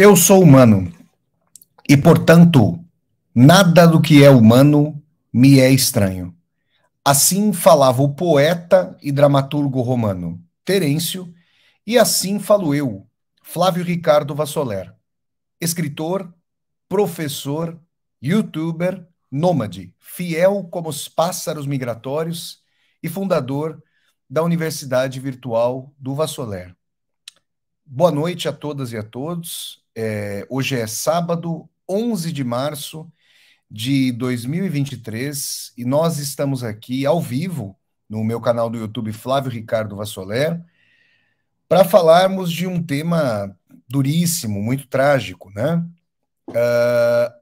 Eu sou humano e, portanto, nada do que é humano me é estranho. Assim falava o poeta e dramaturgo romano Terêncio, e assim falo eu, Flávio Ricardo Vassoler, escritor, professor, youtuber, nômade, fiel como os pássaros migratórios e fundador da Universidade Virtual do Vassoler. Boa noite a todas e a todos. Hoje é sábado, 11 de março de 2023 e nós estamos aqui ao vivo no meu canal do YouTube Flávio Ricardo Vassoler para falarmos de um tema duríssimo, muito trágico, né?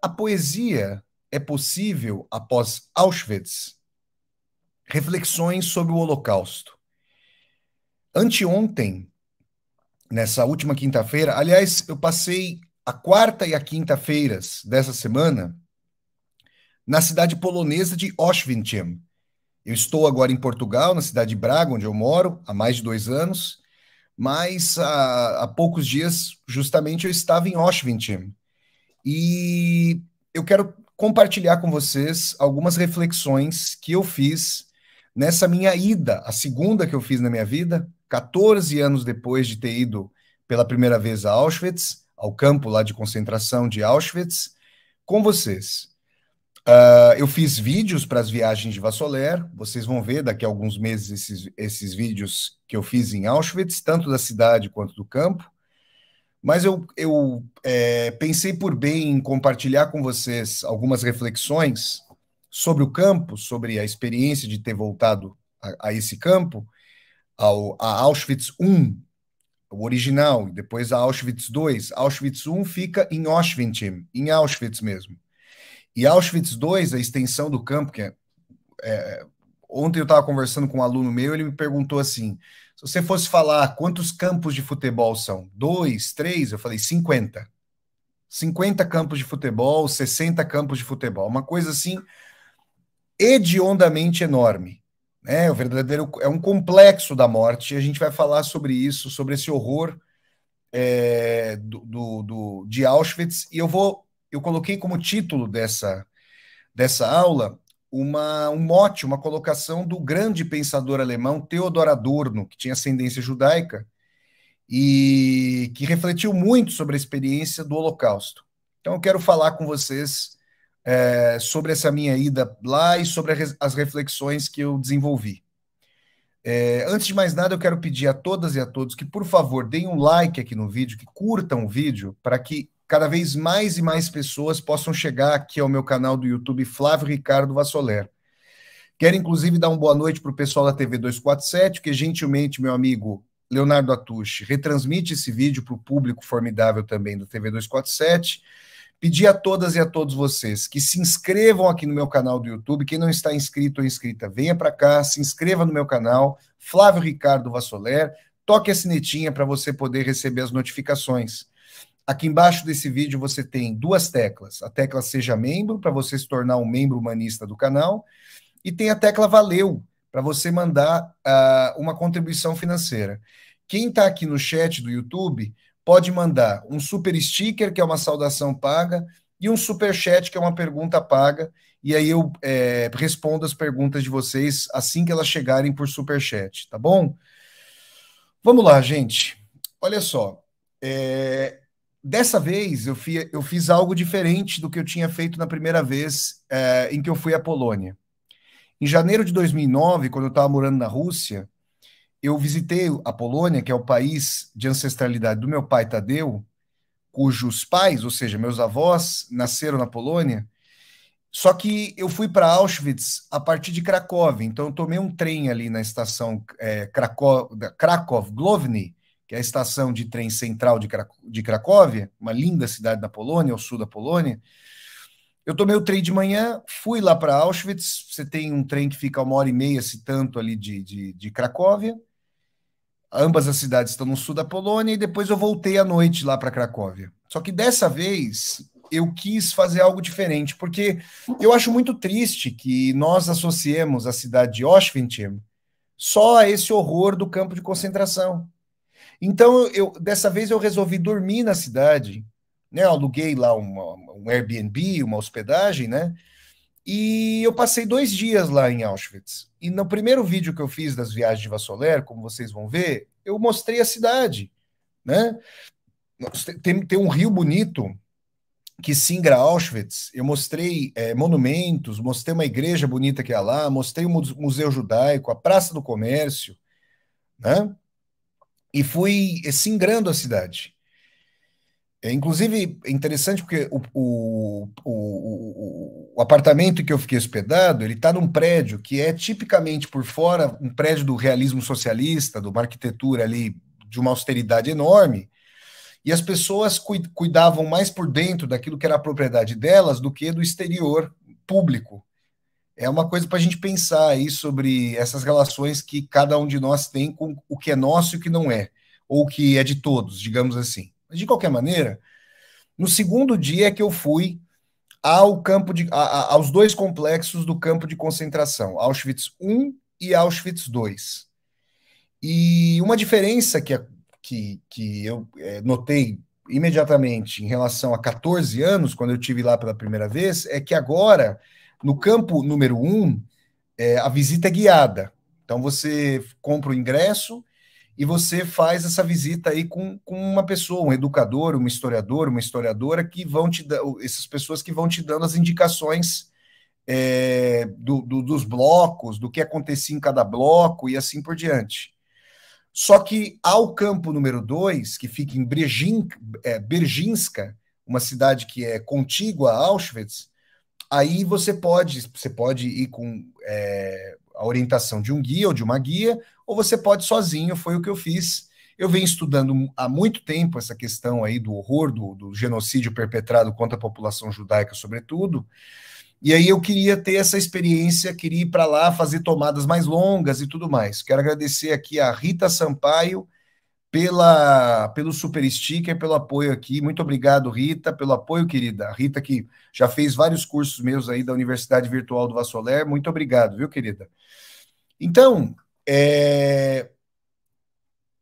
A poesia é possível após Auschwitz? Reflexões sobre o Holocausto. Anteontem, nessa última quinta-feira, aliás, eu passei a quarta e a quinta-feiras dessa semana na cidade polonesa de Auschwitz. Eu estou agora em Portugal, na cidade de Braga, onde eu moro há mais de 2 anos, mas há poucos dias, justamente, eu estava em Auschwitz. E eu quero compartilhar com vocês algumas reflexões que eu fiz nessa minha ida, a segunda que eu fiz na minha vida, 14 anos depois de ter ido pela primeira vez a Auschwitz, ao campo lá de concentração de Auschwitz, com vocês. Eu fiz vídeos para as viagens de Vassoler, vocês vão ver daqui a alguns meses esses vídeos que eu fiz em Auschwitz, tanto da cidade quanto do campo, mas eu pensei por bem em compartilhar com vocês algumas reflexões sobre o campo, sobre a experiência de ter voltado a esse campo, a Auschwitz I, o original, e depois a Auschwitz II. Auschwitz I fica em Auschwitz, em Auschwitz mesmo. E Auschwitz II, a extensão do campo, ontem eu estava conversando com um aluno meu, ele me perguntou assim, se você fosse falar quantos campos de futebol são? 2, 3? Eu falei 50. 50 campos de futebol, 60 campos de futebol. Uma coisa assim, hedondamente enorme. O verdadeiro, é um complexo da morte, e a gente vai falar sobre isso, sobre esse horror de Auschwitz, e eu coloquei como título dessa aula um mote, uma colocação do grande pensador alemão Theodor Adorno, que tinha ascendência judaica e que refletiu muito sobre a experiência do Holocausto. Então eu quero falar com vocês sobre essa minha ida lá e sobre as reflexões que eu desenvolvi. Antes de mais nada, eu quero pedir a todas e a todos que, por favor, deem um like aqui no vídeo, que curtam o vídeo, para que cada vez mais e mais pessoas possam chegar aqui ao meu canal do YouTube Flávio Ricardo Vassoler. Quero, inclusive, dar uma boa noite para o pessoal da TV 247, que gentilmente, meu amigo Leonardo Atushi, retransmite esse vídeo para o público formidável também da TV 247. Pedir a todas e a todos vocês que se inscrevam aqui no meu canal do YouTube. Quem não está inscrito ou inscrita, venha para cá, se inscreva no meu canal, Flávio Ricardo Vassoler, toque a sinetinha para você poder receber as notificações. Aqui embaixo desse vídeo você tem duas teclas. A tecla Seja Membro, para você se tornar um membro humanista do canal, e tem a tecla Valeu, para você mandar uma contribuição financeira. Quem está aqui no chat do YouTube pode mandar um super sticker, que é uma saudação paga, e um super chat, que é uma pergunta paga, e aí eu respondo as perguntas de vocês assim que elas chegarem por super chat, tá bom? Vamos lá, gente. Olha só, dessa vez eu fiz algo diferente do que eu tinha feito na primeira vez em que eu fui à Polônia. Em janeiro de 2009, quando eu estava morando na Rússia, eu visitei a Polônia, que é o país de ancestralidade do meu pai Tadeu, cujos pais, ou seja, meus avós, nasceram na Polônia. Só que eu fui para Auschwitz a partir de Cracóvia, então eu tomei um trem ali na estação Kraków-Główny, que é a estação de trem central de Cracóvia, uma linda cidade da Polônia, ao sul da Polônia. Eu tomei o trem de manhã, fui lá para Auschwitz. Você tem um trem que fica 1h30, se tanto, ali de Cracóvia. Ambas as cidades estão no sul da Polônia, e depois eu voltei à noite lá para Cracóvia. Só que dessa vez eu quis fazer algo diferente, porque eu acho muito triste que nós associemos a cidade de Auschwitz só a esse horror do campo de concentração. Então, dessa vez eu resolvi dormir na cidade, né? Eu aluguei lá um Airbnb, uma hospedagem, né? E eu passei 2 dias lá em Auschwitz. E no primeiro vídeo que eu fiz das viagens de Vassoler, como vocês vão ver, eu mostrei a cidade, né? Tem um rio bonito que singra Auschwitz. Eu mostrei monumentos, mostrei uma igreja bonita que é lá, mostrei o Museu Judaico, a Praça do Comércio, né? E fui singrando a cidade. Inclusive, é interessante porque o apartamento que eu fiquei hospedado, ele está num prédio que é tipicamente por fora um prédio do realismo socialista, de uma arquitetura ali de uma austeridade enorme, e as pessoas cuidavam mais por dentro daquilo que era a propriedade delas do que do exterior público. É uma coisa para a gente pensar aí sobre essas relações que cada um de nós tem com o que é nosso e o que não é, ou o que é de todos, digamos assim. Mas, de qualquer maneira, no segundo dia é que eu fui ao campo aos dois complexos do campo de concentração, Auschwitz I e Auschwitz II. E uma diferença que eu notei imediatamente em relação a 14 anos, quando eu tive lá pela primeira vez, é que agora, no campo número 1, a visita é guiada. Então você compra o ingresso e você faz essa visita aí com uma pessoa, um educador, uma historiador, uma historiadora, que vão te dar, essas pessoas que vão te dando as indicações dos blocos, do que acontecia em cada bloco e assim por diante. Só que ao campo número 2, que fica em Berginska, uma cidade que é contígua a Auschwitz, aí você pode ir com a orientação de um guia ou de uma guia, ou você pode sozinho, foi o que eu fiz. Eu venho estudando há muito tempo essa questão aí do horror, do genocídio perpetrado contra a população judaica, sobretudo, e aí eu queria ter essa experiência, queria ir para lá fazer tomadas mais longas e tudo mais. Quero agradecer aqui a Rita Sampaio pelo super sticker, pelo apoio aqui. Muito obrigado, Rita, pelo apoio, querida. A Rita que já fez vários cursos meus aí da Universidade Virtual do Vassoler. Muito obrigado, viu, querida? Então,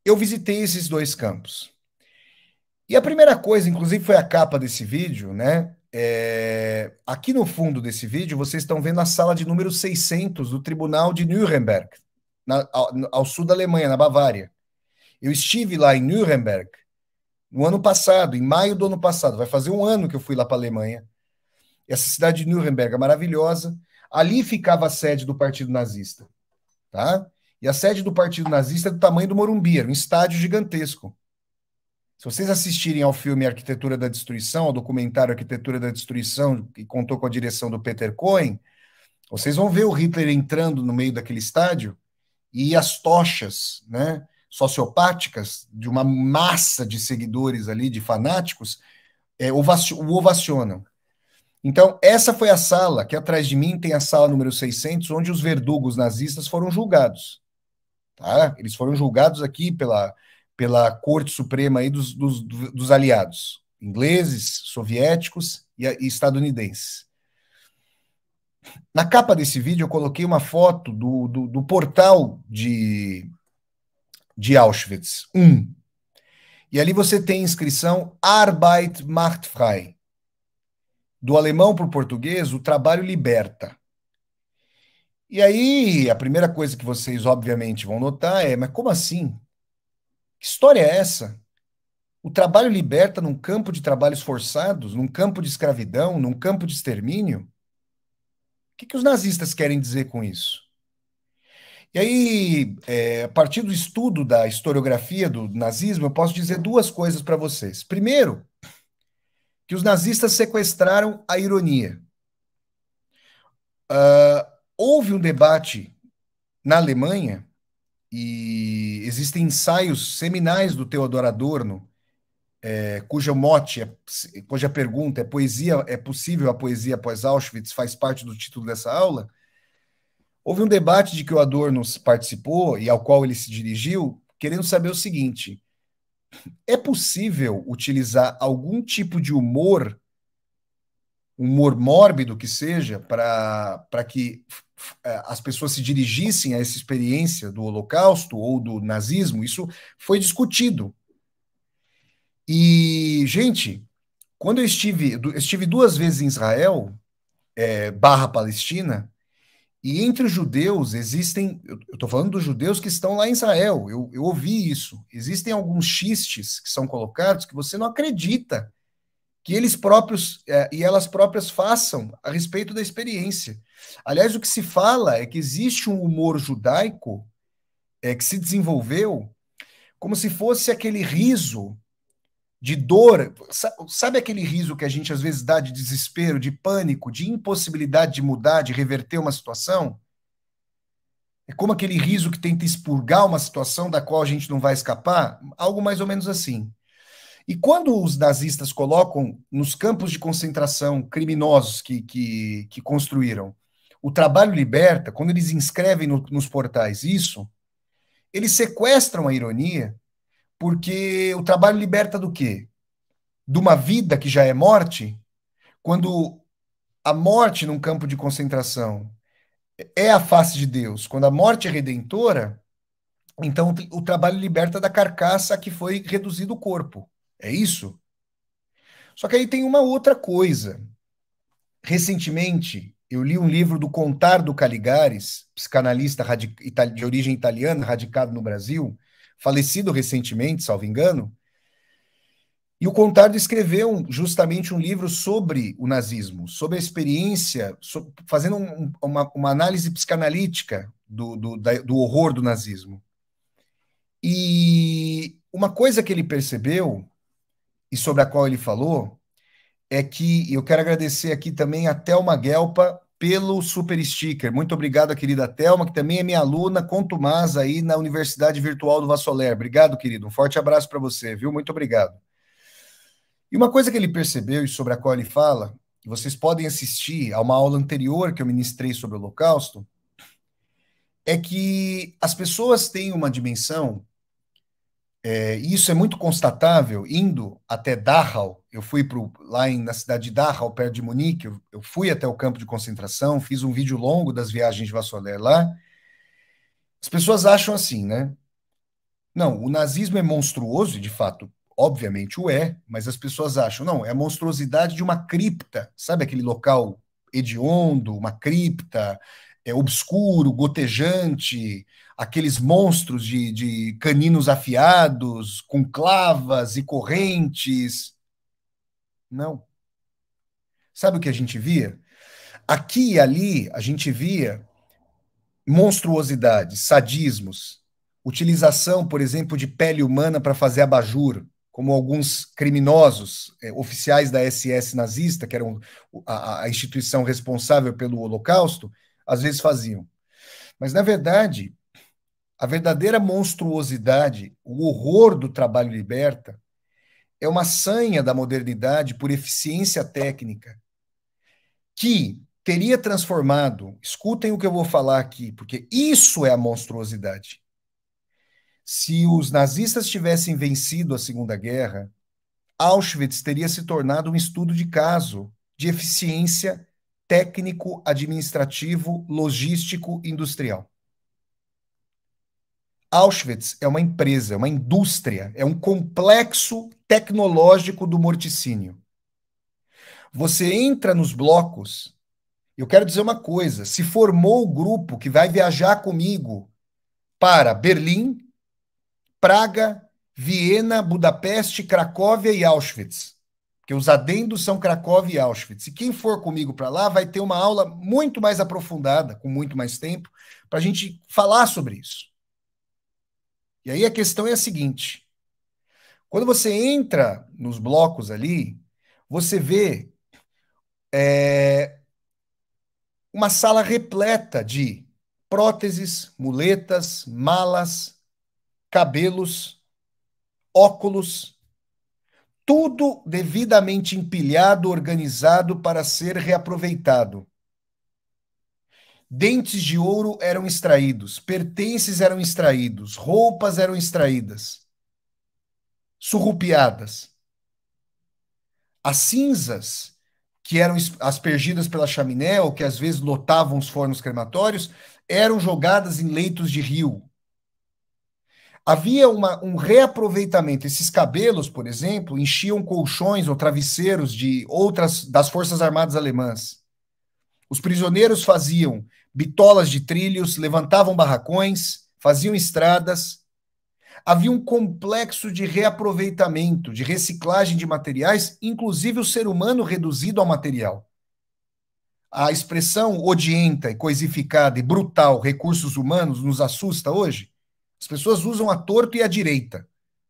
eu visitei esses dois campos. E a primeira coisa, inclusive, foi a capa desse vídeo, né? Aqui no fundo desse vídeo, vocês estão vendo a sala de número 600 do Tribunal de Nuremberg, ao sul da Alemanha, na Bavária. Eu estive lá em Nuremberg no ano passado, em maio do ano passado. Vai fazer um ano que eu fui lá para a Alemanha. Essa cidade de Nuremberg é maravilhosa. Ali ficava a sede do Partido Nazista, tá? E a sede do Partido Nazista é do tamanho do Morumbi, era um estádio gigantesco. Se vocês assistirem ao filme Arquitetura da Destruição, ao documentário Arquitetura da Destruição, que contou com a direção do Peter Cohen, vocês vão ver o Hitler entrando no meio daquele estádio e as tochas, né, sociopáticas de uma massa de seguidores ali, de fanáticos, o ovacionam. Então, essa foi a sala, que atrás de mim tem a sala número 600, onde os verdugos nazistas foram julgados. Tá? Eles foram julgados aqui pela Corte Suprema aí dos aliados, ingleses, soviéticos e estadunidenses. Na capa desse vídeo, eu coloquei uma foto do portal de Auschwitz I. E ali você tem inscrição Arbeit macht frei. Do alemão para o português, o trabalho liberta. E aí, a primeira coisa que vocês, obviamente, vão notar mas como assim? Que história é essa? O trabalho liberta num campo de trabalhos forçados, num campo de escravidão, num campo de extermínio? O que os nazistas querem dizer com isso? E aí, a partir do estudo da historiografia do nazismo, eu posso dizer duas coisas para vocês. Primeiro, que os nazistas sequestraram a ironia. Houve um debate na Alemanha, e existem ensaios seminais do Theodor Adorno, cuja pergunta é possível a poesia após Auschwitz, faz parte do título dessa aula. Houve um debate de que o Adorno participou e ao qual ele se dirigiu, querendo saber o seguinte: é possível utilizar algum tipo de humor mórbido que seja, para que as pessoas se dirigissem a essa experiência do Holocausto ou do nazismo? Isso foi discutido. E, gente, Quando eu estive 2 vezes em Israel, barra Palestina, e entre os judeus existem, eu estou falando dos judeus que estão lá em Israel, eu ouvi isso. Existem alguns xistes que são colocados que você não acredita que eles próprios e elas próprias façam a respeito da experiência. Aliás, o que se fala é que existe um humor judaico que se desenvolveu como se fosse aquele riso de dor, sabe aquele riso que a gente às vezes dá de desespero, de pânico, de impossibilidade de mudar, de reverter uma situação? É como aquele riso que tenta expurgar uma situação da qual a gente não vai escapar, algo mais ou menos assim. E quando os nazistas colocam nos campos de concentração criminosos que construíram o trabalho liberta, quando eles inscrevem nos portais isso, eles sequestram a ironia, porque o trabalho liberta do quê? De uma vida que já é morte, quando a morte num campo de concentração é a face de Deus, quando a morte é redentora, então o trabalho liberta da carcaça a que foi reduzido o corpo. É isso? Só que aí tem uma outra coisa. Recentemente, eu li um livro do Contardo Caligares, psicanalista de origem italiana, radicado no Brasil, falecido recentemente, salvo engano. E o Contardo escreveu justamente um livro sobre o nazismo, sobre a experiência, fazendo uma análise psicanalítica do horror do nazismo. E uma coisa que ele percebeu, e sobre a qual ele falou, é que eu quero agradecer aqui também a Thelma Guelpa pelo super sticker. Muito obrigado, querida Thelma, que também é minha aluna contumaz aí na Universidade Virtual do Vassoler. Obrigado, querido. Um forte abraço para você, viu? Muito obrigado. E uma coisa que ele percebeu e sobre a qual ele fala, que vocês podem assistir a uma aula anterior que eu ministrei sobre o Holocausto, é que as pessoas têm uma dimensão, e isso é muito constatável, indo até Dachau, eu fui na cidade de Dachau, perto de Munique, eu fui até o campo de concentração, fiz um vídeo longo das viagens de Vassoler lá. As pessoas acham assim, né? Não, o nazismo é monstruoso, e de fato, obviamente o é, mas as pessoas acham, não, é a monstruosidade de uma cripta, sabe aquele local hediondo, uma cripta, obscuro, gotejante, aqueles monstros de caninos afiados, com clavas e correntes. Não. Sabe o que a gente via? Aqui e ali a gente via monstruosidades, sadismos, utilização, por exemplo, de pele humana para fazer abajur, como alguns criminosos, oficiais da SS nazista, que eram a instituição responsável pelo Holocausto, às vezes faziam. Mas, na verdade, a verdadeira monstruosidade, o horror do trabalho liberta, é uma sanha da modernidade por eficiência técnica, que teria transformado, escutem o que eu vou falar aqui, porque isso é a monstruosidade. Se os nazistas tivessem vencido a Segunda Guerra, Auschwitz teria se tornado um estudo de caso de eficiência técnico, administrativo, logístico, industrial. Auschwitz é uma empresa, é uma indústria, é um complexo tecnológico do morticínio. Você entra nos blocos. Eu quero dizer uma coisa: se formou o grupo que vai viajar comigo para Berlim, Praga, Viena, Budapeste, Cracóvia e Auschwitz. Porque os adendos são Cracóvia e Auschwitz. E quem for comigo para lá vai ter uma aula muito mais aprofundada, com muito mais tempo, para a gente falar sobre isso. E aí a questão é a seguinte: quando você entra nos blocos ali, você vê uma sala repleta de próteses, muletas, malas, cabelos, óculos, tudo devidamente empilhado, organizado para ser reaproveitado. Dentes de ouro eram extraídos, pertences eram extraídos, roupas eram extraídas, surrupiadas. As cinzas que eram aspergidas pela chaminé, ou que às vezes lotavam os fornos crematórios, eram jogadas em leitos de rio. Havia um reaproveitamento. Esses cabelos, por exemplo, enchiam colchões ou travesseiros de outras das Forças Armadas Alemãs. Os prisioneiros faziam bitolas de trilhos, levantavam barracões, faziam estradas. Havia um complexo de reaproveitamento, de reciclagem de materiais, inclusive o ser humano reduzido ao material. A expressão odienta e coisificada e brutal recursos humanos nos assusta hoje. As pessoas usam a torto e a direita,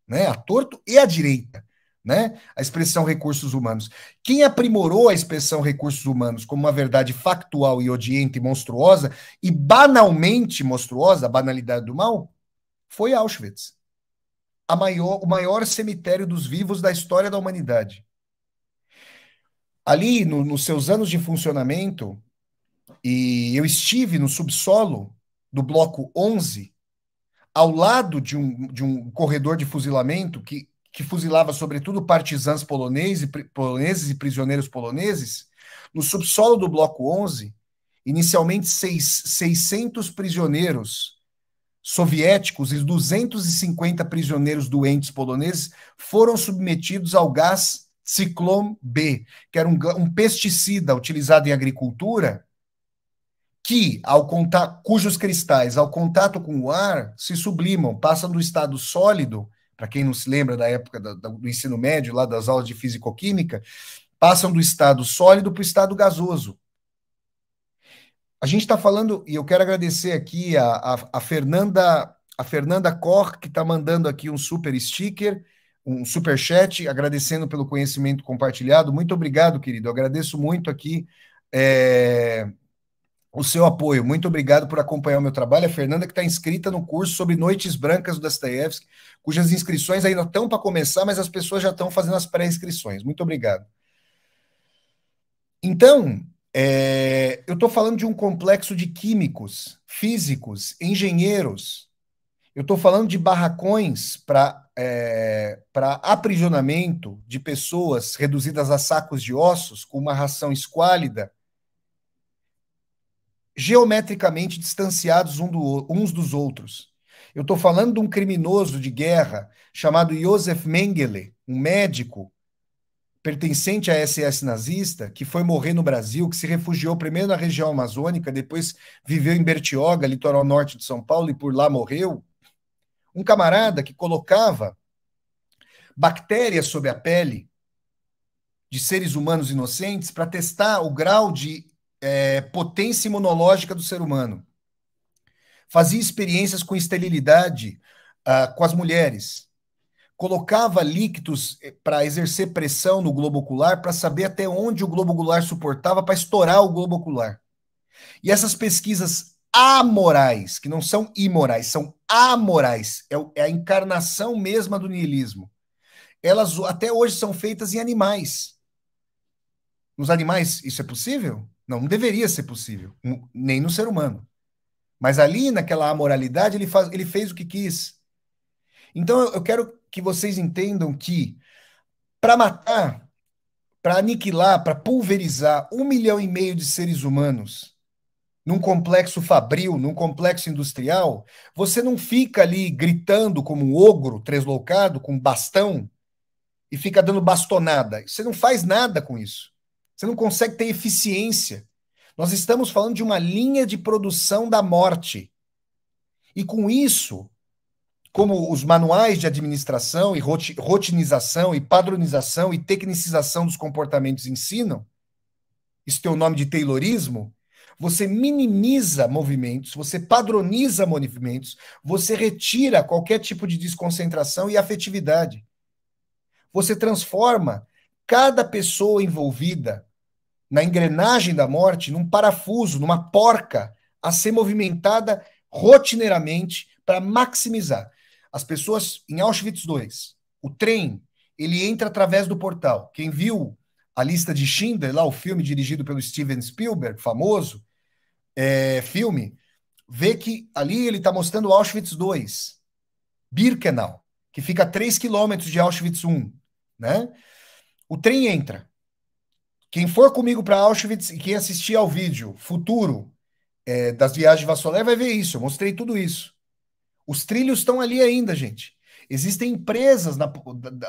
né? A torto e a direita, né? A expressão recursos humanos. Quem aprimorou a expressão recursos humanos como uma verdade factual e odienta e monstruosa e banalmente monstruosa, a banalidade do mal, foi Auschwitz. O maior cemitério dos vivos da história da humanidade. Ali, nos seus anos de funcionamento, e eu estive no subsolo do bloco 11, ao lado de um corredor de fuzilamento que fuzilava sobretudo partisãs poloneses e prisioneiros poloneses. No subsolo do bloco 11, inicialmente 600 prisioneiros soviéticos e 250 prisioneiros doentes poloneses foram submetidos ao gás Ciclone B, que era um pesticida utilizado em agricultura que, cujos cristais, ao contato com o ar, se sublimam, passam do estado sólido, para quem não se lembra da época do ensino médio, lá das aulas de fisicoquímica, passam do estado sólido para o estado gasoso. A gente está falando, e eu quero agradecer aqui a Fernanda Koch, que está mandando aqui um super sticker, um super chat, agradecendo pelo conhecimento compartilhado. Muito obrigado, querido. Eu agradeço muito aqui o seu apoio. Muito obrigado por acompanhar o meu trabalho. A Fernanda, que está inscrita no curso sobre Noites Brancas do Dostoiévski, cujas inscrições ainda estão para começar, mas as pessoas já estão fazendo as pré-inscrições. Muito obrigado. Então, eu estou falando de um complexo de químicos, físicos, engenheiros. Eu estou falando de barracões para aprisionamento de pessoas reduzidas a sacos de ossos, com uma ração esquálida, geometricamente distanciados uns dos outros. Eu estou falando de um criminoso de guerra chamado Josef Mengele, um médico pertencente à SS nazista, que foi morrer no Brasil, que se refugiou primeiro na região amazônica, depois viveu em Bertioga, litoral norte de São Paulo, e por lá morreu. Um camarada que colocava bactérias sob a pele de seres humanos inocentes para testar o grau de potência imunológica do ser humano. Fazia experiências com esterilidade com as mulheres. Colocava líquidos para exercer pressão no globo ocular para saber até onde o globo ocular suportava para estourar o globo ocular. E essas pesquisas amorais, que não são imorais, são amorais, é a encarnação mesma do niilismo. Elas até hoje são feitas em animais. Nos animais isso é possível? Não, não deveria ser possível, nem no ser humano. Mas ali, naquela amoralidade, ele fez o que quis. Então, eu quero que vocês entendam que para matar, para aniquilar, para pulverizar 1,5 milhão de seres humanos num complexo fabril, num complexo industrial, você não fica ali gritando como um ogro tresloucado com bastão e fica dando bastonada. Você não faz nada com isso. Você não consegue ter eficiência. Nós estamos falando de uma linha de produção da morte. E com isso, como os manuais de administração e rotinização e padronização e tecnicização dos comportamentos ensinam, isso tem o nome de Taylorismo, você minimiza movimentos, você padroniza movimentos, você retira qualquer tipo de desconcentração e afetividade. Você transforma cada pessoa envolvida na engrenagem da morte num parafuso, numa porca a ser movimentada rotineiramente para maximizar. As pessoas em Auschwitz II, o trem, ele entra através do portal. Quem viu a lista de Schindler, lá o filme dirigido pelo Steven Spielberg, famoso filme, vê que ali ele está mostrando Auschwitz II, Birkenau, que fica a 3 quilômetros de Auschwitz I, né? O trem entra. Quem for comigo para Auschwitz e quem assistir ao vídeo futuro das viagens de Vassoler vai ver isso. Eu mostrei tudo isso. Os trilhos estão ali ainda, gente. Existem empresas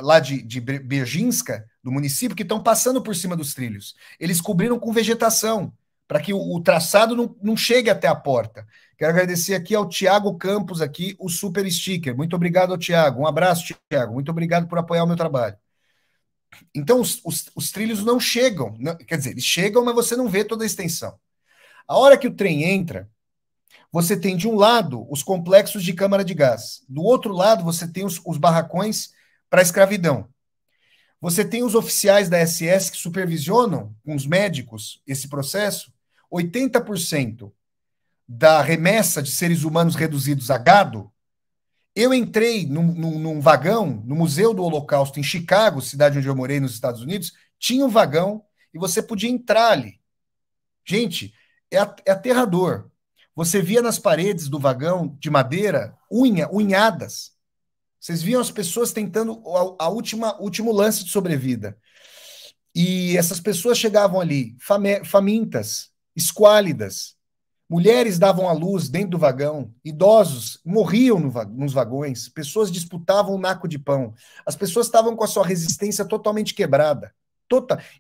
lá de Berginska, do município, que estão passando por cima dos trilhos. Eles cobriram com vegetação, para que o traçado não chegue até a porta. Quero agradecer aqui ao Tiago Campos, aqui, o super sticker. Muito obrigado ao Tiago. Um abraço, Tiago. Muito obrigado por apoiar o meu trabalho. Então, os trilhos não chegam. Não, quer dizer, eles chegam, mas você não vê toda a extensão. A hora que o trem entra, você tem de um lado os complexos de câmara de gás. Do outro lado, você tem os barracões para escravidão. Você tem os oficiais da SS que supervisionam, com os médicos, esse processo. 80% da remessa de seres humanos reduzidos a gado. Eu entrei num vagão, no Museu do Holocausto, em Chicago, cidade onde eu morei, nos Estados Unidos, tinha um vagão e você podia entrar ali. Gente, é aterrador. Você via nas paredes do vagão de madeira unhadas. Vocês viam as pessoas tentando último lance de sobrevida. E essas pessoas chegavam ali famintas, esquálidas. Mulheres davam à luz dentro do vagão, idosos morriam nos vagões, pessoas disputavam o naco de pão. As pessoas estavam com a sua resistência totalmente quebrada.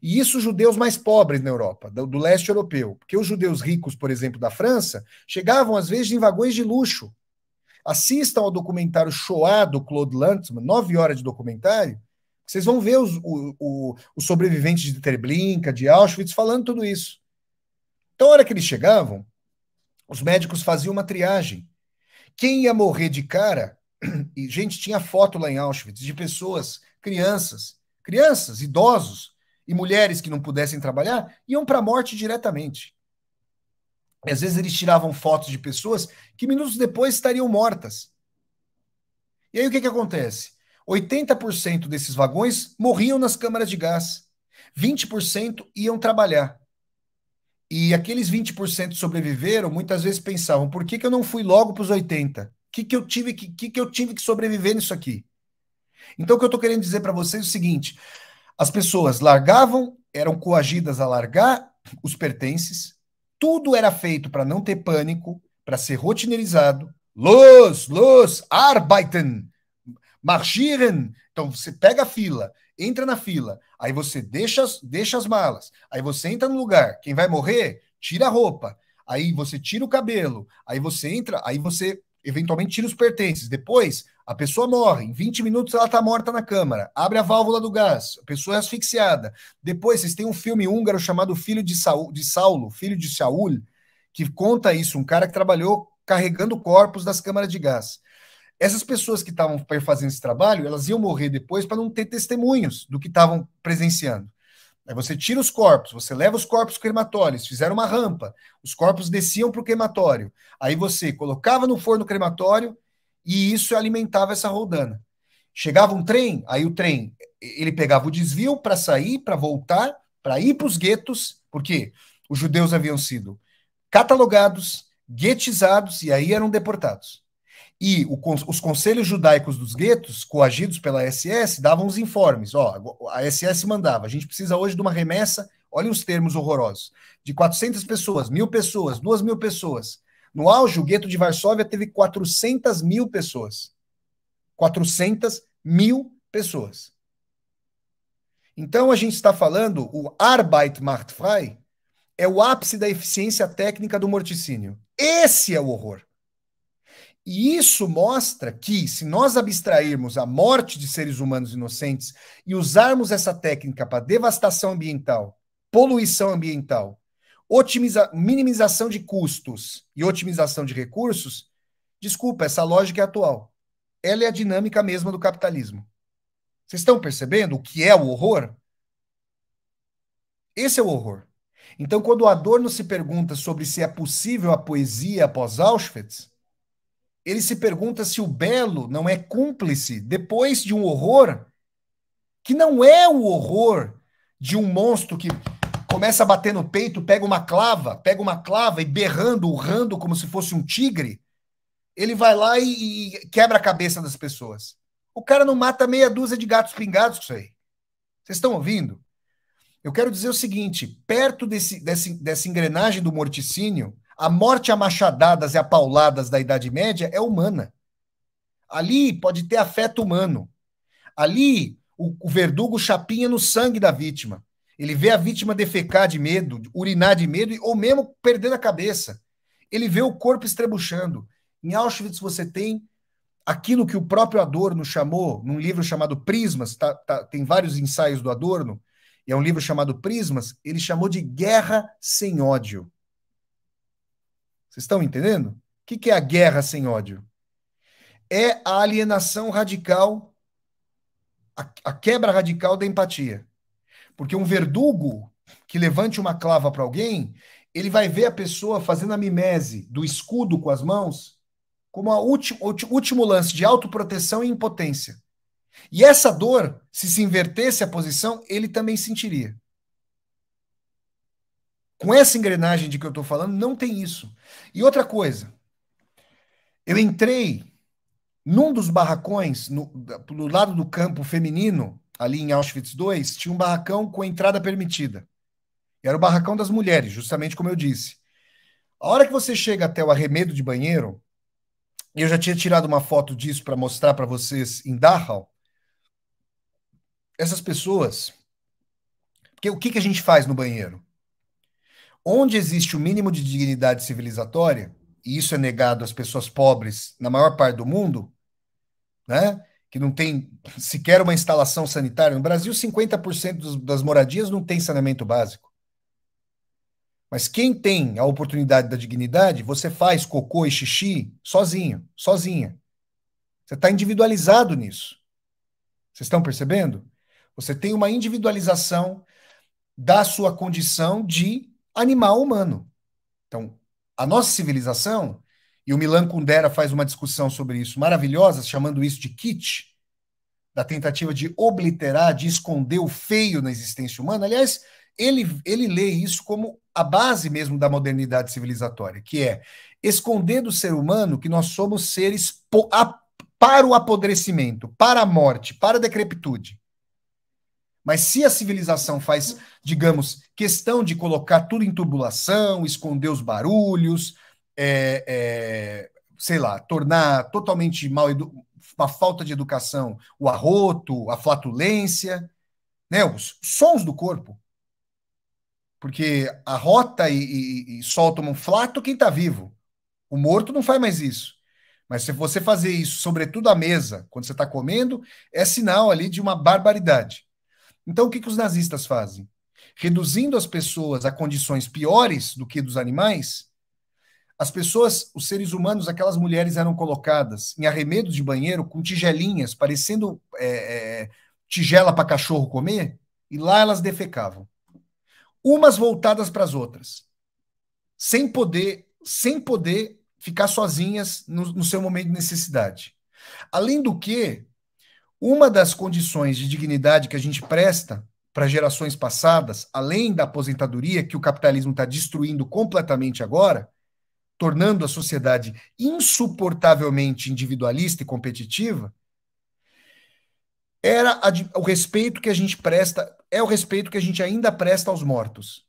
E isso judeus mais pobres na Europa, do leste europeu. Porque os judeus ricos, por exemplo, da França, chegavam às vezes em vagões de luxo. Assistam ao documentário Shoah do Claude Lanzmann, 9 horas de documentário, vocês vão ver os sobreviventes de Treblinka, de Auschwitz, falando tudo isso. Então, a hora que eles chegavam, os médicos faziam uma triagem. Quem ia morrer de cara, e gente, tinha foto lá em Auschwitz de pessoas, crianças, idosos e mulheres que não pudessem trabalhar, iam para a morte diretamente. E às vezes eles tiravam fotos de pessoas que minutos depois estariam mortas. E aí o que acontece? 80% desses vagões morriam nas câmaras de gás. 20% iam trabalhar. E aqueles 20% sobreviveram, muitas vezes pensavam, por que eu não fui logo para os 80%? Que eu tive que sobreviver nisso aqui? Então, o que eu estou querendo dizer para vocês é o seguinte: as pessoas largavam, eram coagidas a largar os pertences, tudo era feito para não ter pânico, para ser rotineirizado. Los, arbeiten, marschieren. Então, você pega a fila, entra na fila, aí você deixa as malas, aí você entra no lugar, quem vai morrer, tira a roupa, aí você tira o cabelo, aí você entra, aí você eventualmente tira os pertences, depois a pessoa morre, em 20 minutos ela está morta na câmara, abre a válvula do gás, a pessoa é asfixiada, depois vocês têm um filme húngaro chamado Filho de Saulo, Filho de Saul, que conta isso, um cara que trabalhou carregando corpos das câmaras de gás. Essas pessoas que estavam fazendo esse trabalho, elas iam morrer depois para não ter testemunhos do que estavam presenciando. Aí você tira os corpos, você leva os corpos crematórios, fizeram uma rampa, os corpos desciam para o crematório. Aí você colocava no forno crematório e isso alimentava essa roldana. Chegava um trem, aí o trem, ele pegava o desvio para sair, para voltar, para ir para os guetos, porque os judeus haviam sido catalogados, guetizados e aí eram deportados. E os conselhos judaicos dos guetos, coagidos pela SS, davam os informes. Ó, a SS mandava, a gente precisa hoje de uma remessa, olhem os termos horrorosos, de 400 pessoas, 1.000 pessoas, 2.000 pessoas. No auge, o gueto de Varsóvia teve 400.000 pessoas. 400.000 pessoas. Então, a gente está falando, o Arbeit macht frei é o ápice da eficiência técnica do morticínio. Esse é o horror. E isso mostra que, se nós abstrairmos a morte de seres humanos inocentes e usarmos essa técnica para devastação ambiental, poluição ambiental, minimização de custos e otimização de recursos, desculpa, essa lógica é atual. Ela é a dinâmica mesma do capitalismo. Vocês estão percebendo o que é o horror? Esse é o horror. Então, quando o Adorno se pergunta sobre se é possível a poesia após Auschwitz, ele se pergunta se o belo não é cúmplice depois de um horror que não é o horror de um monstro que começa a bater no peito, pega uma clava e berrando, urrando como se fosse um tigre, ele vai lá e quebra a cabeça das pessoas. O cara não mata meia dúzia de gatos pingados com isso aí. Vocês estão ouvindo? Eu quero dizer o seguinte, perto dessa engrenagem do morticínio, a morte a machadadas e a pauladas da Idade Média é humana. Ali pode ter afeto humano. Ali, o verdugo chapinha no sangue da vítima. Ele vê a vítima defecar de medo, urinar de medo, ou mesmo perdendo a cabeça. Ele vê o corpo estrebuchando. Em Auschwitz você tem aquilo que o próprio Adorno chamou, num livro chamado Prismas, tem vários ensaios do Adorno, e é um livro chamado Prismas, ele chamou de guerra sem ódio. Vocês estão entendendo? O que é a guerra sem ódio? É a alienação radical, a quebra radical da empatia. Porque um verdugo que levante uma clava para alguém, ele vai ver a pessoa fazendo a mimese do escudo com as mãos como o último lance de autoproteção e impotência. E essa dor, se invertesse a posição, ele também sentiria. Com essa engrenagem de que eu estou falando, não tem isso. E outra coisa, eu entrei num dos barracões, no lado do campo feminino, ali em Auschwitz II, tinha um barracão com entrada permitida. Era o barracão das mulheres, justamente como eu disse. A hora que você chega até o arremedo de banheiro, eu já tinha tirado uma foto disso para mostrar para vocês em Dachau. Essas pessoas. Porque o que a gente faz no banheiro? Onde existe o mínimo de dignidade civilizatória, e isso é negado às pessoas pobres na maior parte do mundo, né? Que não tem sequer uma instalação sanitária. No Brasil, 50% das moradias não tem saneamento básico. Mas quem tem a oportunidade da dignidade, você faz cocô e xixi sozinho, sozinha. Você está individualizado nisso. Vocês estão percebendo? Você tem uma individualização da sua condição de animal humano. Então, a nossa civilização, e o Milan Kundera faz uma discussão sobre isso maravilhosa, chamando isso de kitsch, da tentativa de obliterar, de esconder o feio na existência humana. Aliás, ele lê isso como a base mesmo da modernidade civilizatória, que é esconder do ser humano que nós somos seres para o apodrecimento, para a morte, para a decrepitude. Mas se a civilização faz, digamos, questão de colocar tudo em tubulação, esconder os barulhos, sei lá, tornar totalmente uma falta de educação o arroto, a flatulência, né, os sons do corpo. Porque arrota e solta um flato quem está vivo. O morto não faz mais isso. Mas se você fazer isso, sobretudo à mesa, quando você está comendo, é sinal ali de uma barbaridade. Então, o que os nazistas fazem? Reduzindo as pessoas a condições piores do que dos animais, as pessoas, os seres humanos, aquelas mulheres eram colocadas em arremedos de banheiro com tigelinhas, parecendo tigela para cachorro comer, e lá elas defecavam. Umas voltadas para as outras, sem poder ficar sozinhas no seu momento de necessidade. Além do que, uma das condições de dignidade que a gente presta para gerações passadas, além da aposentadoria que o capitalismo está destruindo completamente agora, tornando a sociedade insuportavelmente individualista e competitiva, era o respeito que a gente presta, é o respeito que a gente ainda presta aos mortos.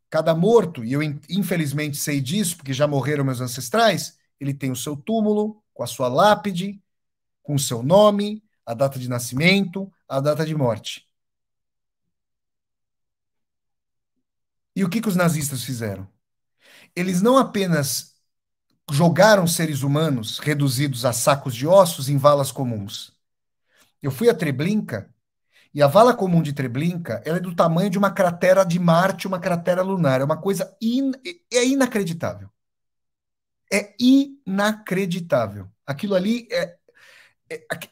Cada morto, e eu infelizmente sei disso, porque já morreram meus ancestrais, ele tem o seu túmulo, com a sua lápide, com o seu nome, a data de nascimento, a data de morte. E o que os nazistas fizeram? Eles não apenas jogaram seres humanos reduzidos a sacos de ossos em valas comuns. Eu fui a Treblinka, e a vala comum de Treblinka ela é do tamanho de uma cratera de Marte, uma cratera lunar. É uma coisa inacreditável. É inacreditável. Aquilo ali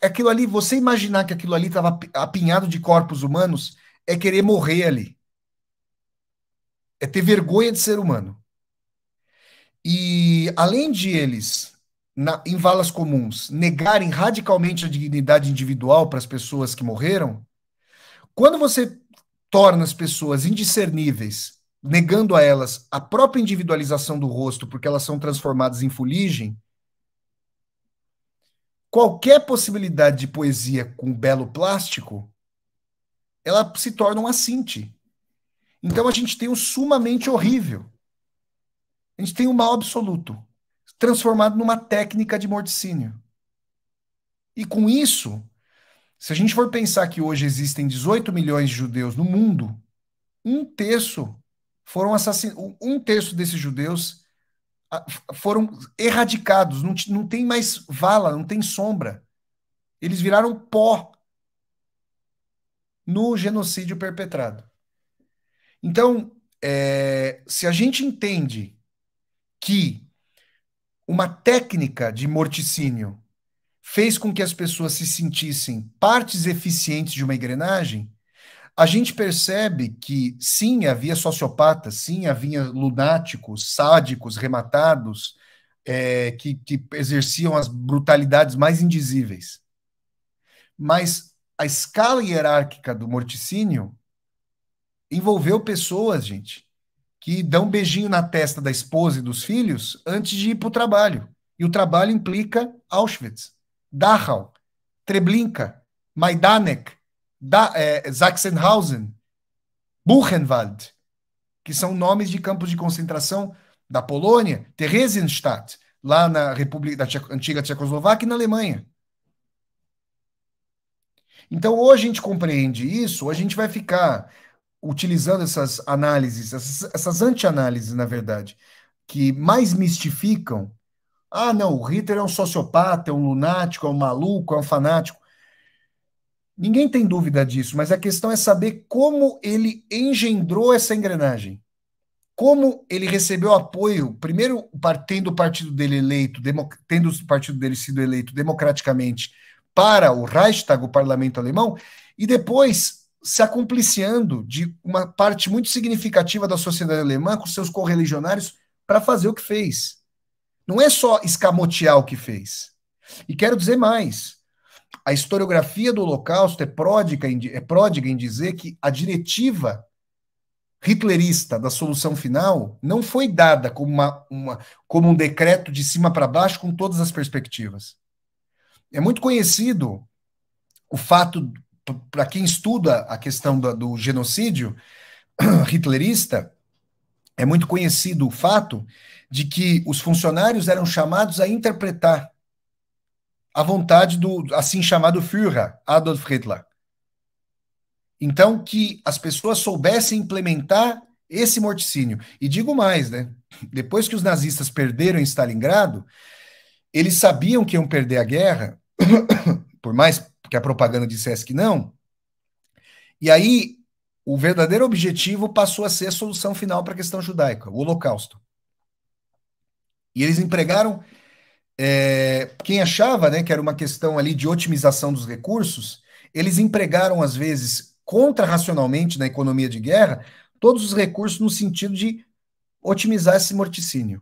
aquilo ali, você imaginar que aquilo ali estava apinhado de corpos humanos, é querer morrer ali. É ter vergonha de ser humano. E além de eles, em valas comuns, negarem radicalmente a dignidade individual para as pessoas que morreram, quando você torna as pessoas indiscerníveis, negando a elas a própria individualização do rosto, porque elas são transformadas em fuligem, qualquer possibilidade de poesia com belo plástico, ela se torna um assinte. Então a gente tem um sumamente horrível. A gente tem um mal absoluto, transformado numa técnica de morticínio. E com isso, se a gente for pensar que hoje existem 18 milhões de judeus no mundo, um terço foram assassinados, um terço desses judeus foram erradicados, não tem mais vala, não tem sombra. Eles viraram pó no genocídio perpetrado. Então, se a gente entende que uma técnica de morticínio fez com que as pessoas se sentissem partes eficientes de uma engrenagem, a gente percebe que sim, havia sociopatas, sim, havia lunáticos, sádicos, rematados, que exerciam as brutalidades mais indizíveis. Mas a escala hierárquica do morticínio envolveu pessoas, gente, que dão um beijinho na testa da esposa e dos filhos antes de ir para o trabalho. E o trabalho implica Auschwitz, Dachau, Treblinka, Majdanek, Sachsenhausen, Buchenwald, que são nomes de campos de concentração da Polônia, Theresienstadt, lá na República da antiga Tchecoslováquia e na Alemanha. Então, ou a gente compreende isso, ou a gente vai ficar utilizando essas análises, essas anti-análises, na verdade, que mais mistificam. Ah, não, o Hitler é um sociopata, é um lunático, é um maluco, é um fanático. Ninguém tem dúvida disso, mas a questão é saber como ele engendrou essa engrenagem. Como ele recebeu apoio, primeiro tendo o partido dele eleito, tendo o partido dele sido eleito democraticamente para o Reichstag, o parlamento alemão, e depois se acompliciando de uma parte muito significativa da sociedade alemã com seus correligionários para fazer o que fez. Não é só escamotear o que fez. E quero dizer mais. A historiografia do Holocausto é pródiga em dizer que a diretiva hitlerista da solução final não foi dada como, como um decreto de cima para baixo com todas as perspectivas. É muito conhecido o fato, para quem estuda a questão do genocídio hitlerista, é muito conhecido o fato de que os funcionários eram chamados a interpretar a vontade do assim chamado Führer, Adolf Hitler. Então, que as pessoas soubessem implementar esse morticínio. E digo mais, né? Depois que os nazistas perderam em Stalingrado, eles sabiam que iam perder a guerra, por mais que a propaganda dissesse que não. E aí, o verdadeiro objetivo passou a ser a solução final para a questão judaica, o Holocausto. E eles empregaram quem achava, né, que era uma questão ali de otimização dos recursos, eles empregaram, às vezes, contrarracionalmente na economia de guerra, todos os recursos no sentido de otimizar esse morticínio.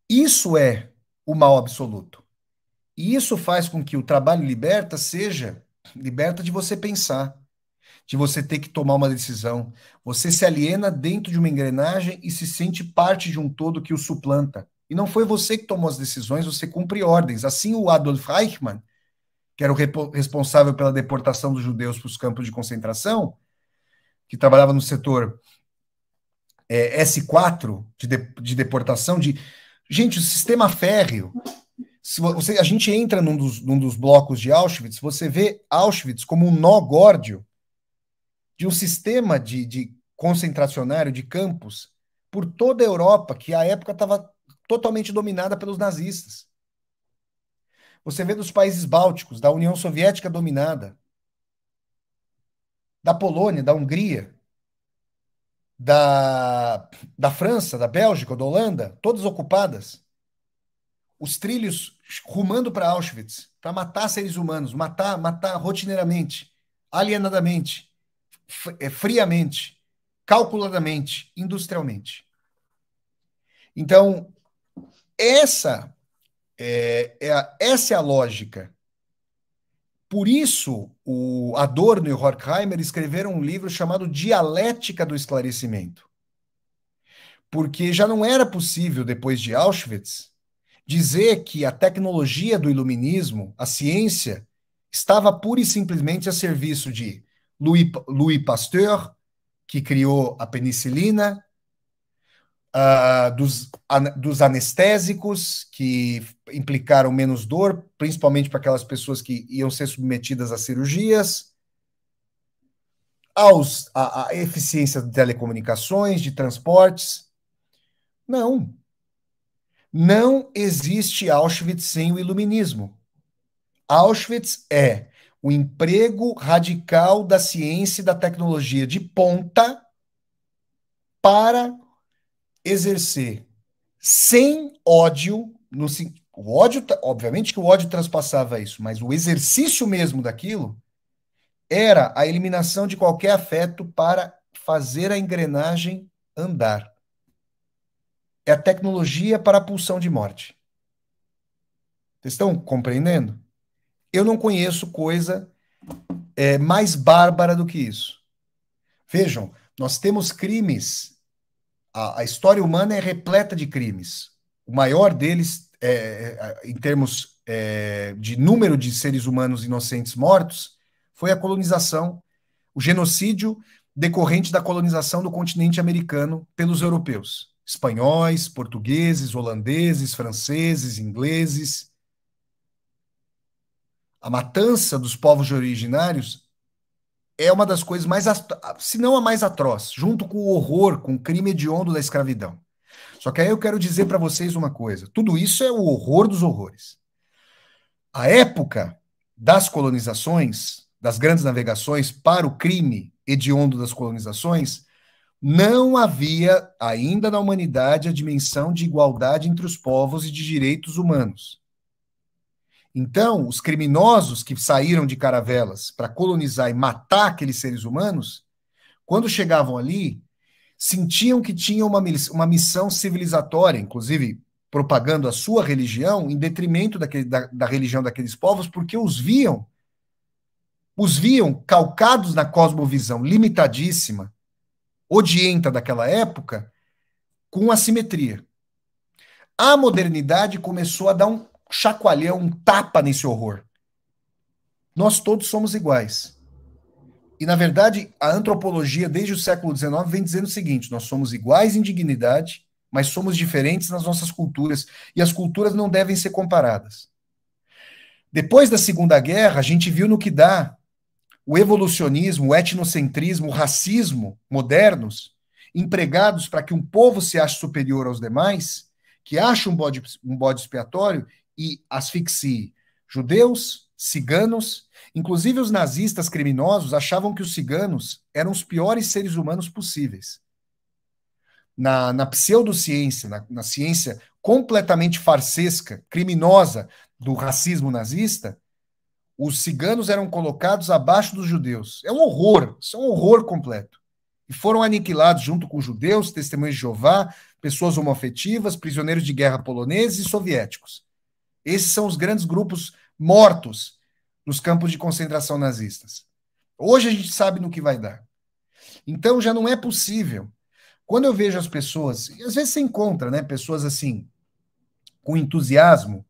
Isso é o mal absoluto. E isso faz com que o trabalho liberta seja liberta de você pensar, de você ter que tomar uma decisão. Você se aliena dentro de uma engrenagem e se sente parte de um todo que o suplanta. E não foi você que tomou as decisões, você cumpre ordens. Assim, o Adolf Eichmann, que era o responsável pela deportação dos judeus para os campos de concentração, que trabalhava no setor S4 de deportação, gente, o sistema férreo. A gente entra num dos blocos de Auschwitz, você vê Auschwitz como um nó górdio de um sistema de concentracionário de campos por toda a Europa, que à época estava totalmente dominada pelos nazistas. Você vê dos países bálticos, da União Soviética dominada, da Polônia, da Hungria, da França, da Bélgica, da Holanda, todas ocupadas. Os trilhos rumando para Auschwitz, para matar seres humanos, matar rotineiramente, alienadamente, friamente, calculadamente, industrialmente. Então, essa é a lógica. Por isso, o Adorno e o Horkheimer escreveram um livro chamado Dialética do Esclarecimento. Porque já não era possível, depois de Auschwitz, dizer que a tecnologia do iluminismo, a ciência, estava pura e simplesmente a serviço de Louis Pasteur, que criou a penicilina, dos anestésicos, que implicaram menos dor, principalmente para aquelas pessoas que iam ser submetidas a cirurgias, a eficiência de telecomunicações, de transportes. Não. Não existe Auschwitz sem o iluminismo. Auschwitz é o emprego radical da ciência e da tecnologia de ponta para exercer sem ódio, o ódio, obviamente que o ódio transpassava isso, mas o exercício mesmo daquilo era a eliminação de qualquer afeto para fazer a engrenagem andar. É a tecnologia para a pulsão de morte. Vocês estão compreendendo? Eu não conheço coisa mais bárbara do que isso. Vejam, nós temos crimes, a história humana é repleta de crimes. O maior deles, em termos de número de seres humanos inocentes mortos, foi a colonização, o genocídio decorrente da colonização do continente americano pelos europeus. Espanhóis, portugueses, holandeses, franceses, ingleses. A matança dos povos originários é uma das coisas mais, se não a mais atroz, junto com o horror, com o crime hediondo da escravidão. Só que aí eu quero dizer para vocês uma coisa: tudo isso é o horror dos horrores. A época das colonizações, das grandes navegações para o crime hediondo das colonizações, não havia ainda na humanidade a dimensão de igualdade entre os povos e de direitos humanos. Então, os criminosos que saíram de caravelas para colonizar e matar aqueles seres humanos, quando chegavam ali, sentiam que tinham uma missão civilizatória, inclusive propagando a sua religião em detrimento da religião daqueles povos, porque os viam calcados na cosmovisão limitadíssima, odienta daquela época, com assimetria. A modernidade começou a dar um chacoalhão, um tapa nesse horror. Nós todos somos iguais. E, na verdade, a antropologia, desde o século XIX, vem dizendo o seguinte: nós somos iguais em dignidade, mas somos diferentes nas nossas culturas, e as culturas não devem ser comparadas. Depois da Segunda Guerra, a gente viu no que dá o evolucionismo, o etnocentrismo, o racismo modernos, empregados para que um povo se ache superior aos demais, que ache um bode expiatório e asfixie judeus, ciganos, inclusive os nazistas criminosos achavam que os ciganos eram os piores seres humanos possíveis. Na pseudociência, na ciência completamente farsesca, criminosa do racismo nazista, os ciganos eram colocados abaixo dos judeus. É um horror, isso é um horror completo. E foram aniquilados junto com judeus, testemunhas de Jeová, pessoas homoafetivas, prisioneiros de guerra poloneses e soviéticos. Esses são os grandes grupos mortos nos campos de concentração nazistas. Hoje a gente sabe no que vai dar. Então já não é possível. Quando eu vejo as pessoas, e às vezes você encontra, né, pessoas assim, com entusiasmo,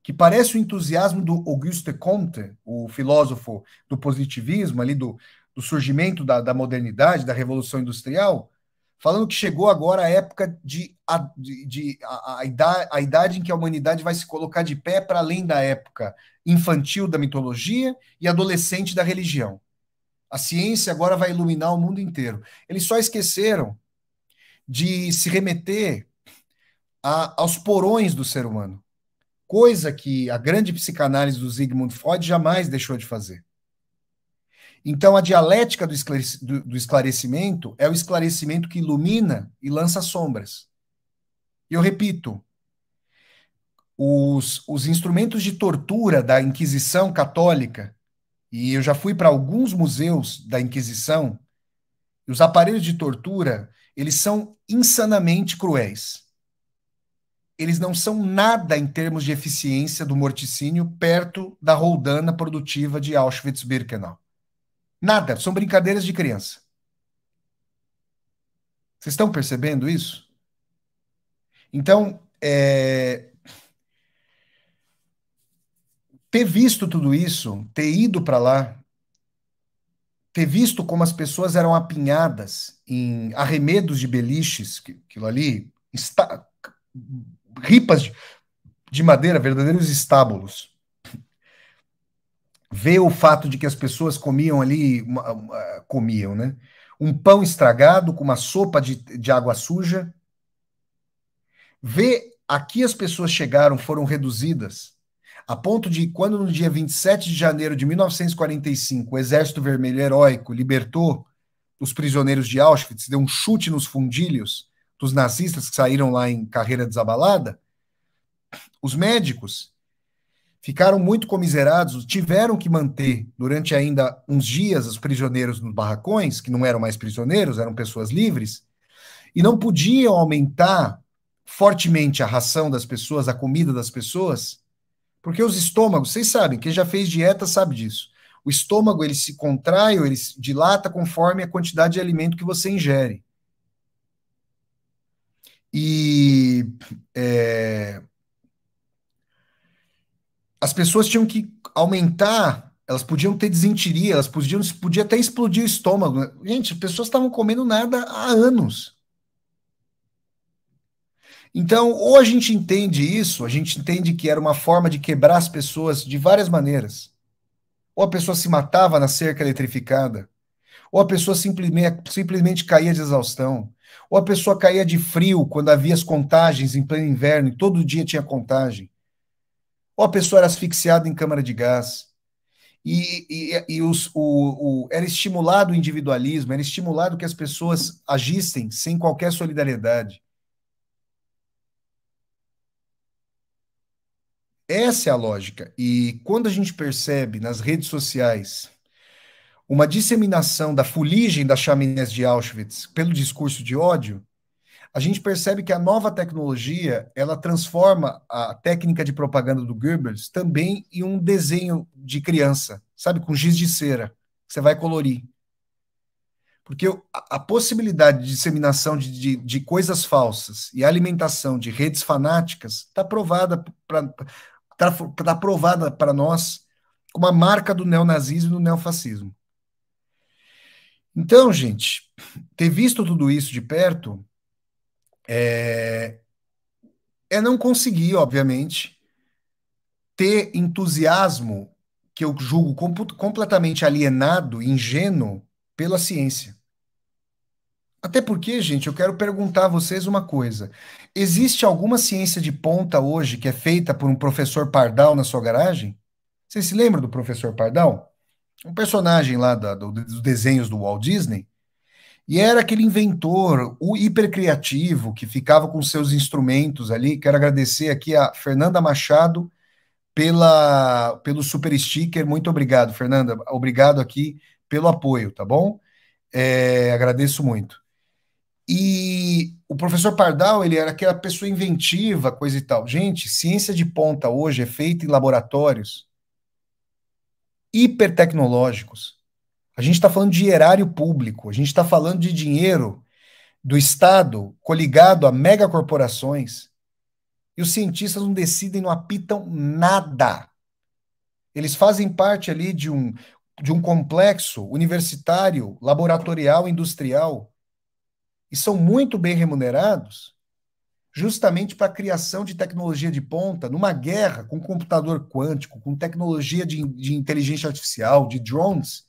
que parece o entusiasmo do Auguste Comte, o filósofo do positivismo, ali do surgimento da modernidade, da Revolução Industrial, falando que chegou agora a época a idade em que a humanidade vai se colocar de pé para além da época infantil da mitologia e adolescente da religião. A ciência agora vai iluminar o mundo inteiro. Eles só esqueceram de se remeter aos porões do ser humano, coisa que a grande psicanálise do Sigmund Freud jamais deixou de fazer. Então, a dialética do esclarecimento é o esclarecimento que ilumina e lança sombras. E eu repito, os instrumentos de tortura da Inquisição Católica, e eu já fui para alguns museus da Inquisição, e os aparelhos de tortura, eles são insanamente cruéis. Eles não são nada em termos de eficiência do morticínio perto da roldana produtiva de Auschwitz-Birkenau. Nada, são brincadeiras de criança. Vocês estão percebendo isso? Então, ter visto tudo isso, ter ido para lá, ter visto como as pessoas eram apinhadas em arremedos de beliches, aquilo ali, ripas de madeira, verdadeiros estábulos. Ver o fato de que as pessoas comiam ali, comiam, né? Um pão estragado com uma sopa de água suja. Ver aqui as pessoas chegaram, foram reduzidas, a ponto de, quando no dia 27 de janeiro de 1945, o Exército Vermelho Heróico libertou os prisioneiros de Auschwitz, deu um chute nos fundilhos dos nazistas que saíram lá em carreira desabalada, os médicos ficaram muito comiserados, tiveram que manter durante ainda uns dias os prisioneiros nos barracões, que não eram mais prisioneiros, eram pessoas livres, e não podiam aumentar fortemente a ração das pessoas, a comida das pessoas, porque os estômagos, vocês sabem, quem já fez dieta sabe disso. O estômago, ele se contrai ou ele se dilata conforme a quantidade de alimento que você ingere. E as pessoas tinham que aumentar, elas podiam ter desinteria, elas podia até explodir o estômago. Gente, as pessoas estavam comendo nada há anos. Então, ou a gente entende isso, a gente entende que era uma forma de quebrar as pessoas de várias maneiras. Ou a pessoa se matava na cerca eletrificada, ou a pessoa simplesmente caía de exaustão, ou a pessoa caía de frio quando havia as contagens em pleno inverno e todo dia tinha contagem, ou a pessoa era asfixiada em câmara de gás. Era estimulado o individualismo, era estimulado que as pessoas agissem sem qualquer solidariedade. Essa é a lógica. E quando a gente percebe nas redes sociais uma disseminação da fuligem das chaminés de Auschwitz pelo discurso de ódio, a gente percebe que a nova tecnologia, ela transforma a técnica de propaganda do Goebbels também em um desenho de criança, sabe, com giz de cera, que você vai colorir. Porque a possibilidade de disseminação de coisas falsas e alimentação de redes fanáticas está provada tá provada para nós como a marca do neonazismo e do neofascismo. Então, gente, ter visto tudo isso de perto é não conseguir, obviamente, ter entusiasmo que eu julgo completamente alienado, ingênuo, pela ciência. Até porque, gente, eu quero perguntar a vocês uma coisa. Existe alguma ciência de ponta hoje que é feita por um professor Pardal na sua garagem? Vocês se lembram do professor Pardal? Um personagem lá dos desenhos do Walt Disney? E era aquele inventor, o hipercriativo, que ficava com seus instrumentos ali. Quero agradecer aqui a Fernanda Machado pelo super sticker. Muito obrigado, Fernanda. Obrigado aqui pelo apoio, tá bom? Agradeço muito. E o professor Pardal, ele era aquela pessoa inventiva, coisa e tal. Gente, ciência de ponta hoje é feita em laboratórios hipertecnológicos. A gente está falando de erário público, a gente está falando de dinheiro do Estado coligado a megacorporações. E os cientistas não decidem, não apitam nada. Eles fazem parte ali de um complexo universitário, laboratorial, industrial, e são muito bem remunerados justamente para a criação de tecnologia de ponta, numa guerra com computador quântico, com tecnologia de inteligência artificial, de drones,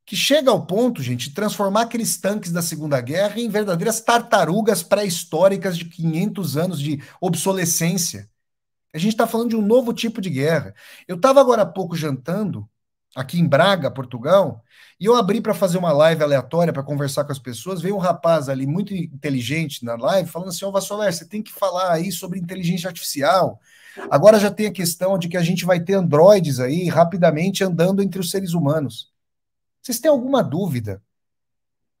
que chega ao ponto, gente, de transformar aqueles tanques da Segunda Guerra em verdadeiras tartarugas pré-históricas de 500 anos de obsolescência. A gente está falando de um novo tipo de guerra. Eu estava agora há pouco jantando, aqui em Braga, Portugal, e eu abri para fazer uma live aleatória para conversar com as pessoas. Veio um rapaz ali muito inteligente na live, falando assim: Ó, Vassoler, você tem que falar aí sobre inteligência artificial. Agora já tem a questão de que a gente vai ter androides aí rapidamente andando entre os seres humanos. Vocês têm alguma dúvida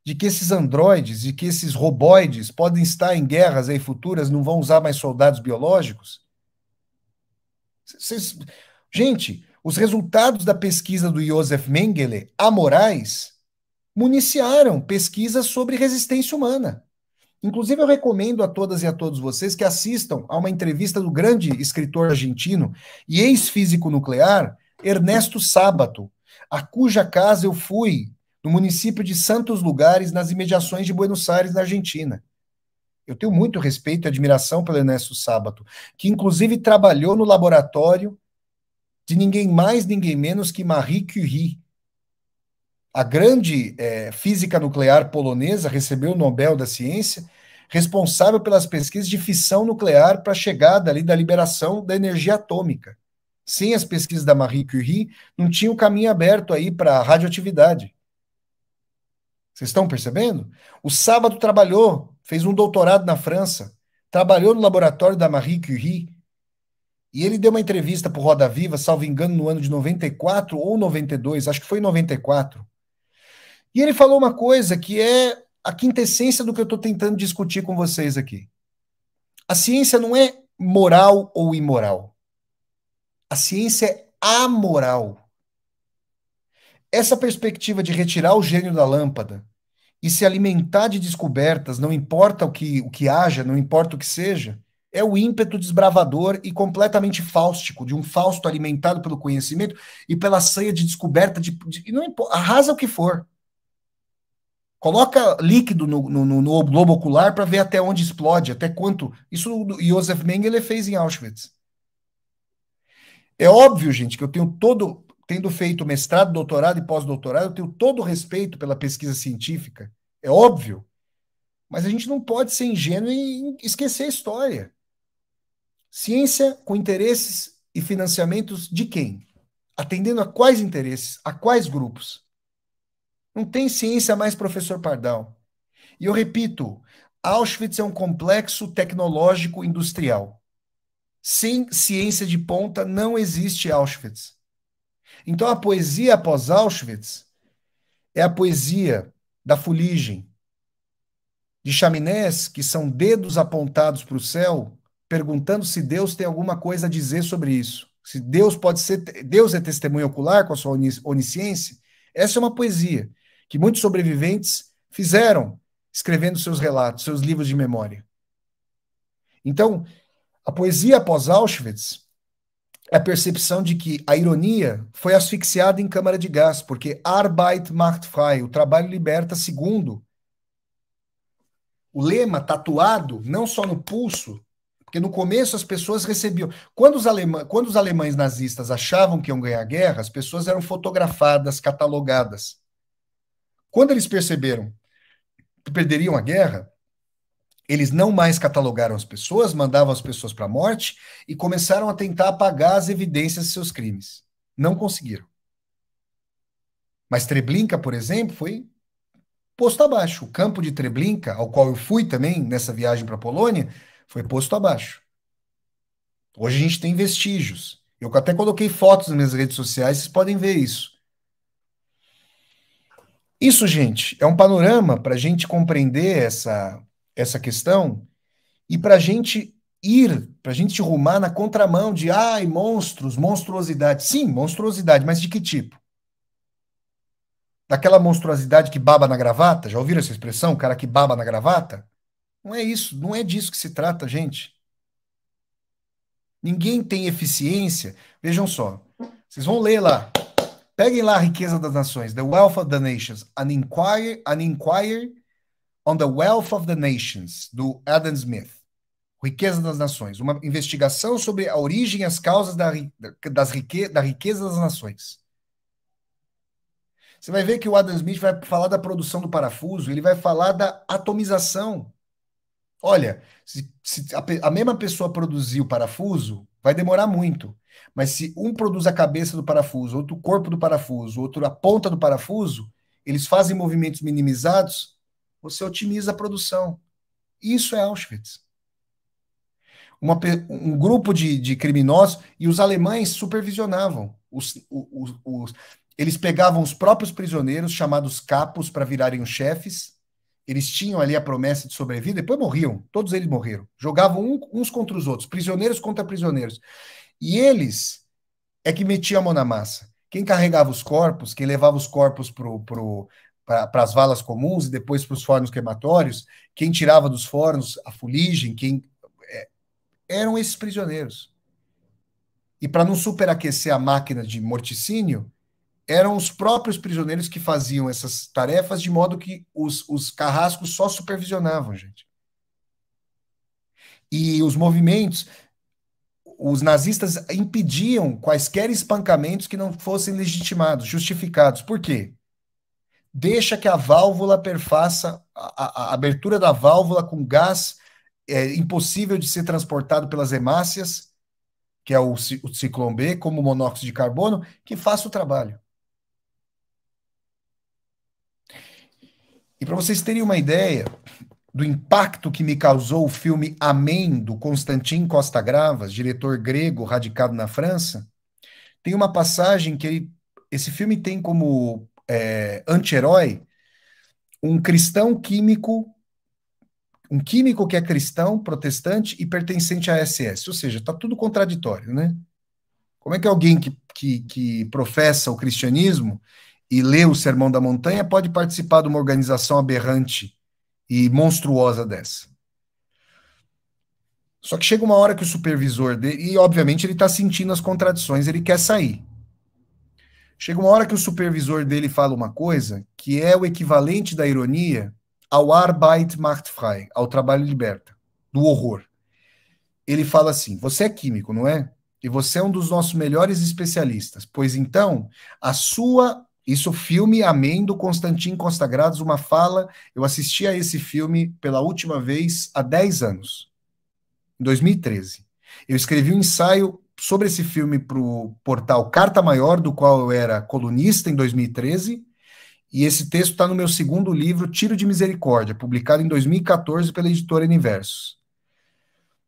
de que esses androides, de que esses roboides podem estar em guerras aí futuras, não vão usar mais soldados biológicos? Gente, os resultados da pesquisa do Josef Mengele, amorais, municiaram pesquisas sobre resistência humana. Inclusive, eu recomendo a todas e a todos vocês que assistam a uma entrevista do grande escritor argentino e ex-físico nuclear, Ernesto Sábato, a cuja casa eu fui, no município de Santos Lugares, nas imediações de Buenos Aires, na Argentina. Eu tenho muito respeito e admiração pelo Ernesto Sábato, que inclusive trabalhou no laboratório de ninguém mais, ninguém menos que Marie Curie. A grande física nuclear polonesa recebeu o Nobel da Ciência, responsável pelas pesquisas de fissão nuclear para a chegada ali da liberação da energia atômica. Sem as pesquisas da Marie Curie, não tinha o caminho aberto aí para a radioatividade. Vocês estão percebendo? O Sábado trabalhou, fez um doutorado na França, trabalhou no laboratório da Marie Curie, e ele deu uma entrevista para o Roda Viva, salvo engano, no ano de 94 ou 92, acho que foi em 94. E ele falou uma coisa que é a quintessência do que eu estou tentando discutir com vocês aqui. A ciência não é moral ou imoral. A ciência é amoral. Essa perspectiva de retirar o gênio da lâmpada e se alimentar de descobertas, não importa o que haja, não importa o que seja, é o ímpeto desbravador e completamente fáustico, de um Fausto alimentado pelo conhecimento e pela sanha de descoberta, não importa, arrasa o que for. Coloca líquido no globo ocular para ver até onde explode, até quanto. Isso o Josef Mengele fez em Auschwitz. É óbvio, gente, que eu tenho todo, tendo feito mestrado, doutorado e pós-doutorado, eu tenho todo o respeito pela pesquisa científica. É óbvio. Mas a gente não pode ser ingênuo e esquecer a história. Ciência com interesses e financiamentos de quem? Atendendo a quais interesses? A quais grupos? Não tem ciência mais, professor Pardal. E eu repito, Auschwitz é um complexo tecnológico industrial. Sem ciência de ponta não existe Auschwitz. Então a poesia após Auschwitz é a poesia da fuligem, de chaminés que são dedos apontados para o céu, perguntando se Deus tem alguma coisa a dizer sobre isso. Se Deus pode ser, Deus é testemunha ocular com a sua onisciência. Essa é uma poesia que muitos sobreviventes fizeram, escrevendo seus relatos, seus livros de memória. Então, a poesia após Auschwitz é a percepção de que a ironia foi asfixiada em câmara de gás, porque Arbeit macht frei, o trabalho liberta, segundo o lema tatuado não só no pulso, porque no começo as pessoas recebiam. Quando os alemães nazistas achavam que iam ganhar a guerra, as pessoas eram fotografadas, catalogadas. Quando eles perceberam que perderiam a guerra, eles não mais catalogaram as pessoas, mandavam as pessoas para a morte e começaram a tentar apagar as evidências de seus crimes. Não conseguiram. Mas Treblinka, por exemplo, foi posto abaixo. O campo de Treblinka, ao qual eu fui também nessa viagem para a Polônia, foi posto abaixo. Hoje a gente tem vestígios. Eu até coloquei fotos nas minhas redes sociais, vocês podem ver isso. Isso, gente, é um panorama para a gente compreender essa questão e para a gente para a gente rumar na contramão de, ai, monstros, monstruosidade. Sim, monstruosidade, mas de que tipo? Daquela monstruosidade que baba na gravata? Já ouviram essa expressão, cara que baba na gravata? Não é isso, não é disso que se trata, gente. Ninguém tem eficiência. Vejam só, vocês vão ler lá. Peguem lá a Riqueza das Nações, The Wealth of the Nations, an inquiry on the Wealth of the Nations, do Adam Smith. Riqueza das Nações, uma investigação sobre a origem e as causas da riqueza das nações. Você vai ver que o Adam Smith vai falar da produção do parafuso, ele vai falar da atomização. Olha, se a mesma pessoa produzir o parafuso, vai demorar muito. Mas se um produz a cabeça do parafuso, outro o corpo do parafuso, outro a ponta do parafuso, eles fazem movimentos minimizados, você otimiza a produção. Isso é Auschwitz. Um grupo de criminosos, e os alemães supervisionavam. Eles pegavam os próprios prisioneiros, chamados capos, para virarem os chefes. Eles tinham ali a promessa de sobrevida, depois morriam, todos eles morreram. Jogavam uns contra os outros, prisioneiros contra prisioneiros. E eles é que metiam a mão na massa. Quem carregava os corpos, quem levava os corpos para as valas comuns e depois para os fornos crematórios, quem tirava dos fornos a fuligem, eram esses prisioneiros. E para não superaquecer a máquina de morticínio, eram os próprios prisioneiros que faziam essas tarefas, de modo que os carrascos só supervisionavam, gente. E os movimentos, os nazistas impediam quaisquer espancamentos que não fossem legitimados, justificados. Por quê? Deixa que a válvula perfaça, a abertura da válvula com gás impossível de ser transportado pelas hemácias, que é o ciclone B, como monóxido de carbono, que faça o trabalho. E para vocês terem uma ideia do impacto que me causou o filme Amém, do Constantin Costa Gravas, diretor grego radicado na França, tem uma passagem que esse filme tem como anti-herói um cristão químico, um químico que é cristão, protestante e pertencente à SS. Ou seja, está tudo contraditório, né? Como é que alguém que professa o cristianismo e lê o Sermão da Montanha pode participar de uma organização aberrante e monstruosa dessa? Só que chega uma hora que o supervisor dele, e obviamente ele está sentindo as contradições, ele quer sair. Chega uma hora que o supervisor dele fala uma coisa que é o equivalente da ironia ao Arbeit macht frei, ao trabalho liberta, do horror. Ele fala assim: você é químico, não é? E você é um dos nossos melhores especialistas. Pois então, a sua. Isso, filme Amém, do Constantin Costa Gravas, uma fala. Eu assisti a esse filme pela última vez há 10 anos, em 2013. Eu escrevi um ensaio sobre esse filme para o portal Carta Maior, do qual eu era colunista em 2013, e esse texto está no meu segundo livro, Tiro de Misericórdia, publicado em 2014 pela editora Universos.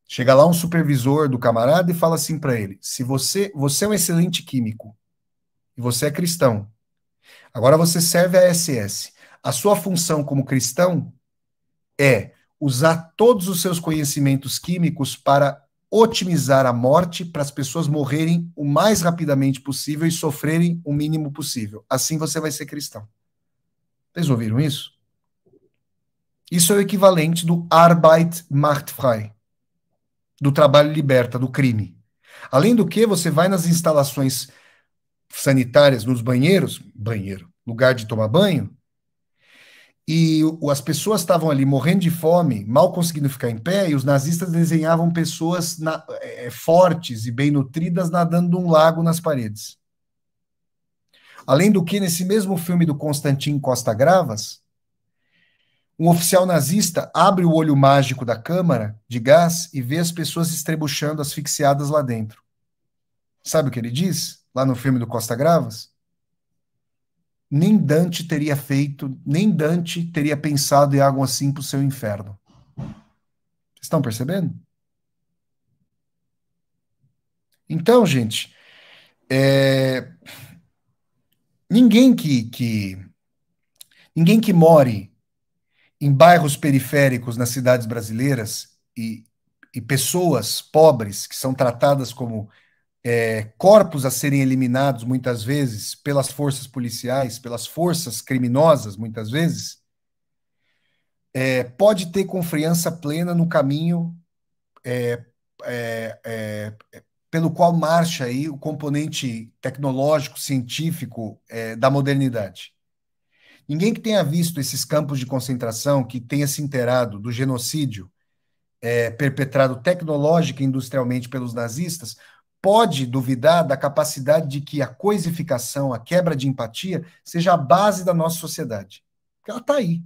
Chega lá um supervisor do camarada e fala assim para ele: se você é um excelente químico e você é cristão, agora você serve a SS. A sua função como cristão é usar todos os seus conhecimentos químicos para otimizar a morte, para as pessoas morrerem o mais rapidamente possível e sofrerem o mínimo possível. Assim você vai ser cristão. Vocês ouviram isso? Isso é o equivalente do Arbeit macht frei, do trabalho liberta, do crime. Além do que, você vai nas instalações sanitárias, nos banheiros, lugar de tomar banho, e as pessoas estavam ali morrendo de fome, mal conseguindo ficar em pé, e os nazistas desenhavam pessoas fortes e bem nutridas nadando num lago nas paredes. Além do que, nesse mesmo filme do Constantin Costa Gravas, um oficial nazista abre o olho mágico da câmara de gás e vê as pessoas estrebuchando, asfixiadas lá dentro. Sabe o que ele diz lá no filme do Costa Gravas? Nem Dante teria feito, nem Dante teria pensado em algo assim para o seu inferno. Vocês estão percebendo? Então, gente, ninguém ninguém que more em bairros periféricos nas cidades brasileiras e pessoas pobres que são tratadas como corpos a serem eliminados muitas vezes pelas forças policiais, pelas forças criminosas muitas vezes, pode ter confiança plena no caminho pelo qual marcha aí o componente tecnológico, científico da modernidade. Ninguém que tenha visto esses campos de concentração, que tenha se inteirado do genocídio perpetrado tecnológica e industrialmente pelos nazistas, pode duvidar da capacidade de que a coisificação, a quebra de empatia, seja a base da nossa sociedade. Porque ela está aí.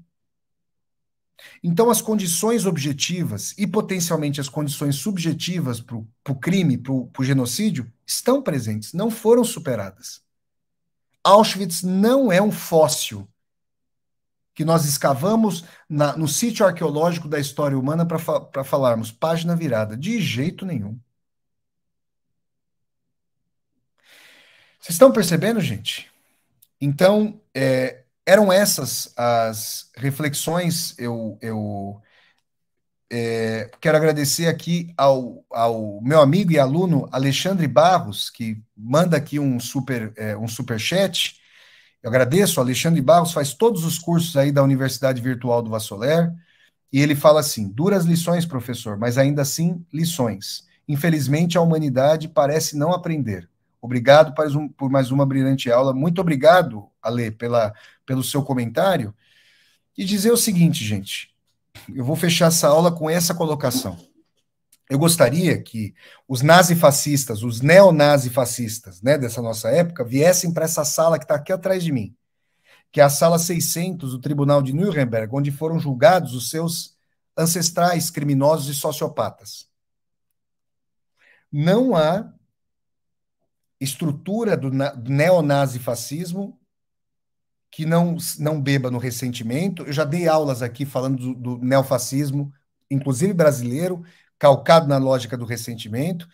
Então, as condições objetivas e potencialmente as condições subjetivas para o crime, para o genocídio, estão presentes, não foram superadas. Auschwitz não é um fóssil que nós escavamos no sítio arqueológico da história humana para falarmos página virada. De jeito nenhum. Vocês estão percebendo, gente? Então, eram essas as reflexões. Eu quero agradecer aqui ao meu amigo e aluno Alexandre Barros, que manda aqui um super chat. Eu agradeço. O Alexandre Barros faz todos os cursos aí da Universidade Virtual do Vassoler, e ele fala assim: duras lições, professor, mas ainda assim lições. Infelizmente, a humanidade parece não aprender. Obrigado por mais uma brilhante aula. Muito obrigado, Ale, pelo seu comentário. E dizer o seguinte, gente, eu vou fechar essa aula com essa colocação. Eu gostaria que os nazifascistas, os neonazifascistas, né, dessa nossa época, viessem para essa sala que está aqui atrás de mim, que é a sala 600 do Tribunal de Nuremberg, onde foram julgados os seus ancestrais criminosos e sociopatas. Não há estrutura do neonazifascismo que não beba no ressentimento. Eu já dei aulas aqui falando do neofascismo, inclusive brasileiro, calcado na lógica do ressentimento,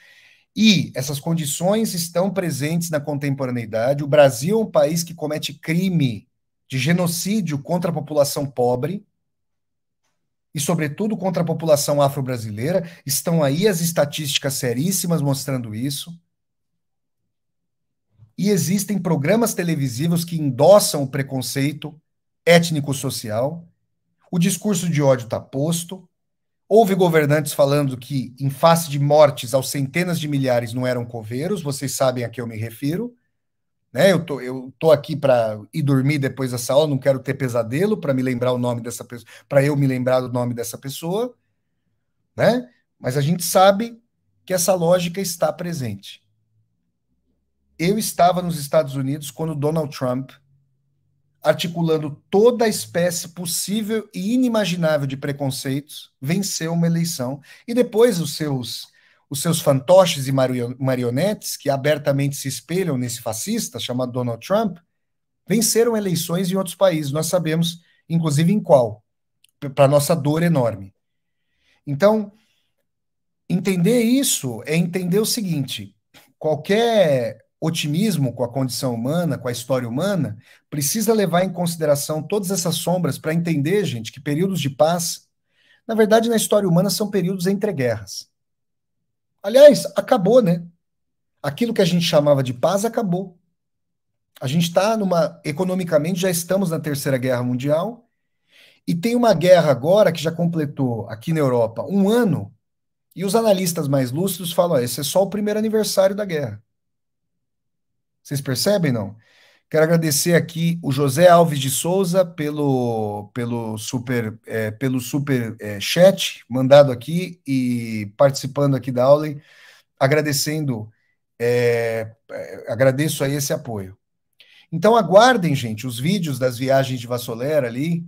e essas condições estão presentes na contemporaneidade. O Brasil é um país que comete crime de genocídio contra a população pobre, e, sobretudo, contra a população afro-brasileira. Estão aí as estatísticas seríssimas mostrando isso. E existem programas televisivos que endossam o preconceito étnico-social. O discurso de ódio está posto. Houve governantes falando que, em face de mortes aos centenas de milhares, não eram coveiros. Vocês sabem a que eu me refiro. Né? Eu tô aqui para ir dormir depois dessa aula, não quero ter pesadelo para me lembrar o nome dessa pessoa, para eu me lembrar do nome dessa pessoa, né? Mas a gente sabe que essa lógica está presente. Eu estava nos Estados Unidos quando Donald Trump, articulando toda a espécie possível e inimaginável de preconceitos, venceu uma eleição. E depois os seus fantoches e marionetes, que abertamente se espelham nesse fascista chamado Donald Trump, venceram eleições em outros países. Nós sabemos, inclusive, em qual, para nossa dor enorme. Então, entender isso é entender o seguinte: qualquer otimismo com a condição humana, com a história humana, precisa levar em consideração todas essas sombras para entender, gente, que períodos de paz, na verdade, na história humana, são períodos entre guerras. Aliás, acabou, né? Aquilo que a gente chamava de paz acabou. A gente está economicamente, já estamos na Terceira Guerra Mundial, e tem uma guerra agora que já completou, aqui na Europa, 1 ano, e os analistas mais lúcidos falam: esse é só o primeiro aniversário da guerra. Vocês percebem, não? Quero agradecer aqui o José Alves de Souza pelo super chat mandado aqui e participando aqui da aula, agradecendo, agradeço aí esse apoio. Então aguardem, gente, os vídeos das viagens de Vassolera ali,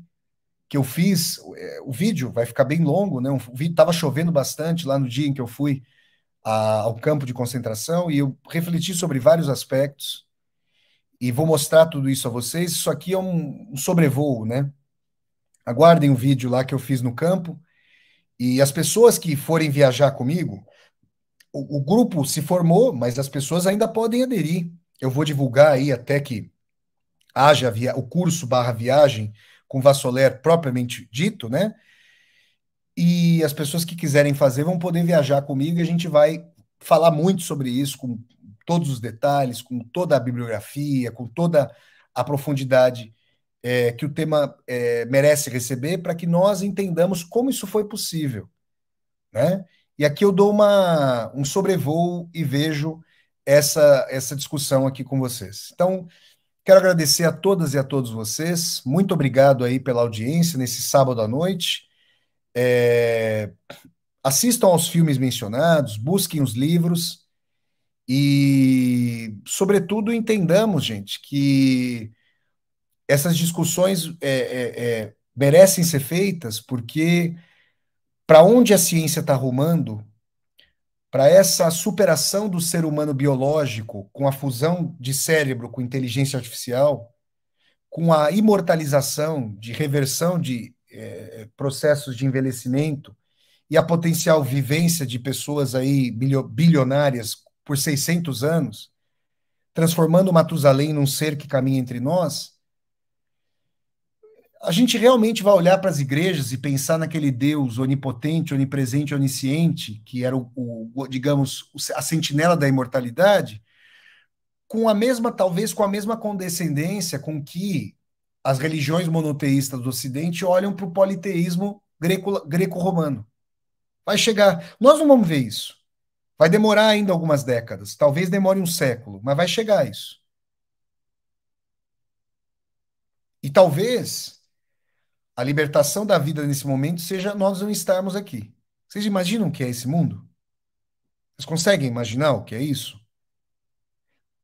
que eu fiz. O vídeo vai ficar bem longo, né? O vídeo estava chovendo bastante lá no dia em que eu fui ao campo de concentração, e eu refleti sobre vários aspectos, e vou mostrar tudo isso a vocês. Isso aqui é um sobrevoo, né? Aguardem o vídeo lá que eu fiz no campo, e as pessoas que forem viajar comigo, o grupo se formou, mas as pessoas ainda podem aderir. Eu vou divulgar aí até que haja o curso /viagem com Vassoler propriamente dito, né? E as pessoas que quiserem fazer vão poder viajar comigo, e a gente vai falar muito sobre isso, com todos os detalhes, com toda a bibliografia, com toda a profundidade que o tema merece receber, para que nós entendamos como isso foi possível, né? E aqui eu dou um sobrevoo e vejo essa discussão aqui com vocês. Então, quero agradecer a todas e a todos vocês. Muito obrigado aí pela audiência nesse sábado à noite. Assistam aos filmes mencionados, busquem os livros e, sobretudo, entendamos, gente, que essas discussões merecem ser feitas, porque para onde a ciência está rumando, para essa superação do ser humano biológico, com a fusão de cérebro com inteligência artificial, com a imortalização, de reversão de processos de envelhecimento e a potencial vivência de pessoas aí bilionárias por 600 anos, transformando Matusalém num ser que caminha entre nós, a gente realmente vai olhar para as igrejas e pensar naquele Deus onipotente, onipresente, onisciente, que era digamos, a sentinela da imortalidade, com a mesma, talvez com a mesma condescendência com que as religiões monoteístas do Ocidente olham para o politeísmo greco-romano. Vai chegar. Nós não vamos ver isso. Vai demorar ainda algumas décadas, talvez demore um século, mas vai chegar isso. E talvez a libertação da vida nesse momento seja nós não estarmos aqui. Vocês imaginam o que é esse mundo? Vocês conseguem imaginar o que é isso?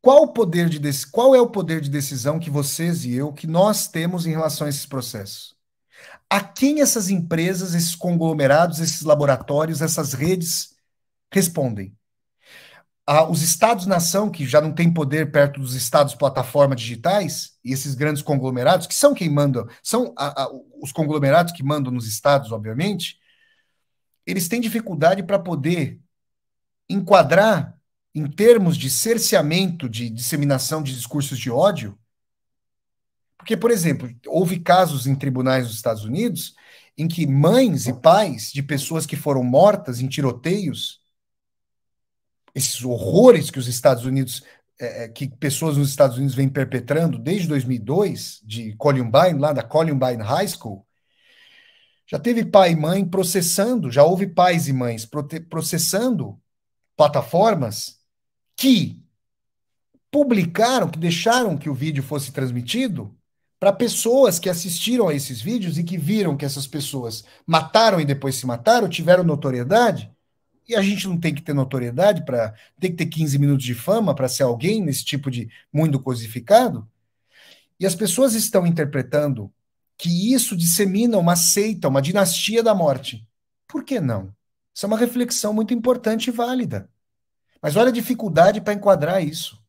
Qual é o poder de decisão que vocês e eu, que nós temos em relação a esses processos? A quem essas empresas, esses conglomerados, esses laboratórios, essas redes respondem? Os estados-nação, que já não têm poder perto dos estados plataforma digitais, e esses grandes conglomerados, que são quem manda, são os conglomerados que mandam nos estados, obviamente, eles têm dificuldade para poder enquadrar, em termos de cerceamento, de disseminação de discursos de ódio. Porque, por exemplo, houve casos em tribunais dos Estados Unidos em que mães e pais de pessoas que foram mortas em tiroteios, esses horrores que os Estados Unidos, que pessoas nos Estados Unidos vêm perpetrando desde 2002, de Columbine, lá da Columbine High School, já teve pai e mãe processando, já houve pais e mães processando plataformas que publicaram, que deixaram que o vídeo fosse transmitido para pessoas que assistiram a esses vídeos e que viram que essas pessoas mataram e depois se mataram, tiveram notoriedade. E a gente não tem que ter notoriedade para. Tem que ter 15 minutos de fama para ser alguém nesse tipo de mundo cosificado. E as pessoas estão interpretando que isso dissemina uma seita, uma dinastia da morte. Por que não? Isso é uma reflexão muito importante e válida. Mas olha a dificuldade para enquadrar isso.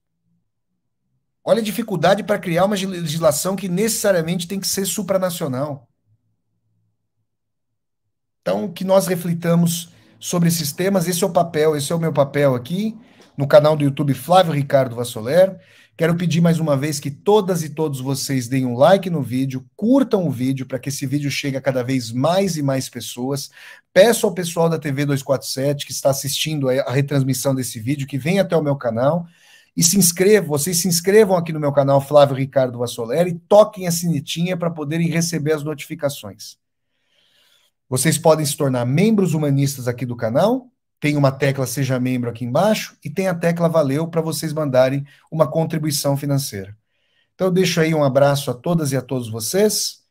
Olha a dificuldade para criar uma legislação que necessariamente tem que ser supranacional. Então, que nós reflitamos sobre esses temas, esse é o papel, esse é o meu papel aqui, no canal do YouTube Flávio Ricardo Vassoler. Quero pedir mais uma vez que todas e todos vocês deem um like no vídeo, curtam o vídeo para que esse vídeo chegue a cada vez mais e mais pessoas. Peço ao pessoal da TV 247 que está assistindo a retransmissão desse vídeo que venha até o meu canal e vocês se inscrevam aqui no meu canal Flávio Ricardo Vassoler e toquem a sinetinha para poderem receber as notificações. Vocês podem se tornar membros humanistas aqui do canal. Tem uma tecla Seja Membro aqui embaixo e tem a tecla Valeu para vocês mandarem uma contribuição financeira. Então eu deixo aí um abraço a todas e a todos vocês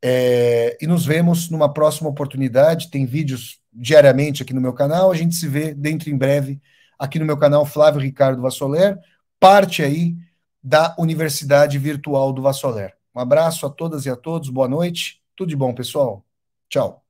e nos vemos numa próxima oportunidade. Tem vídeos diariamente aqui no meu canal. A gente se vê dentro em breve aqui no meu canal Flávio Ricardo Vassoler, parte aí da Universidade Virtual do Vassoler. Um abraço a todas e a todos. Boa noite. Tudo de bom, pessoal. Tchau.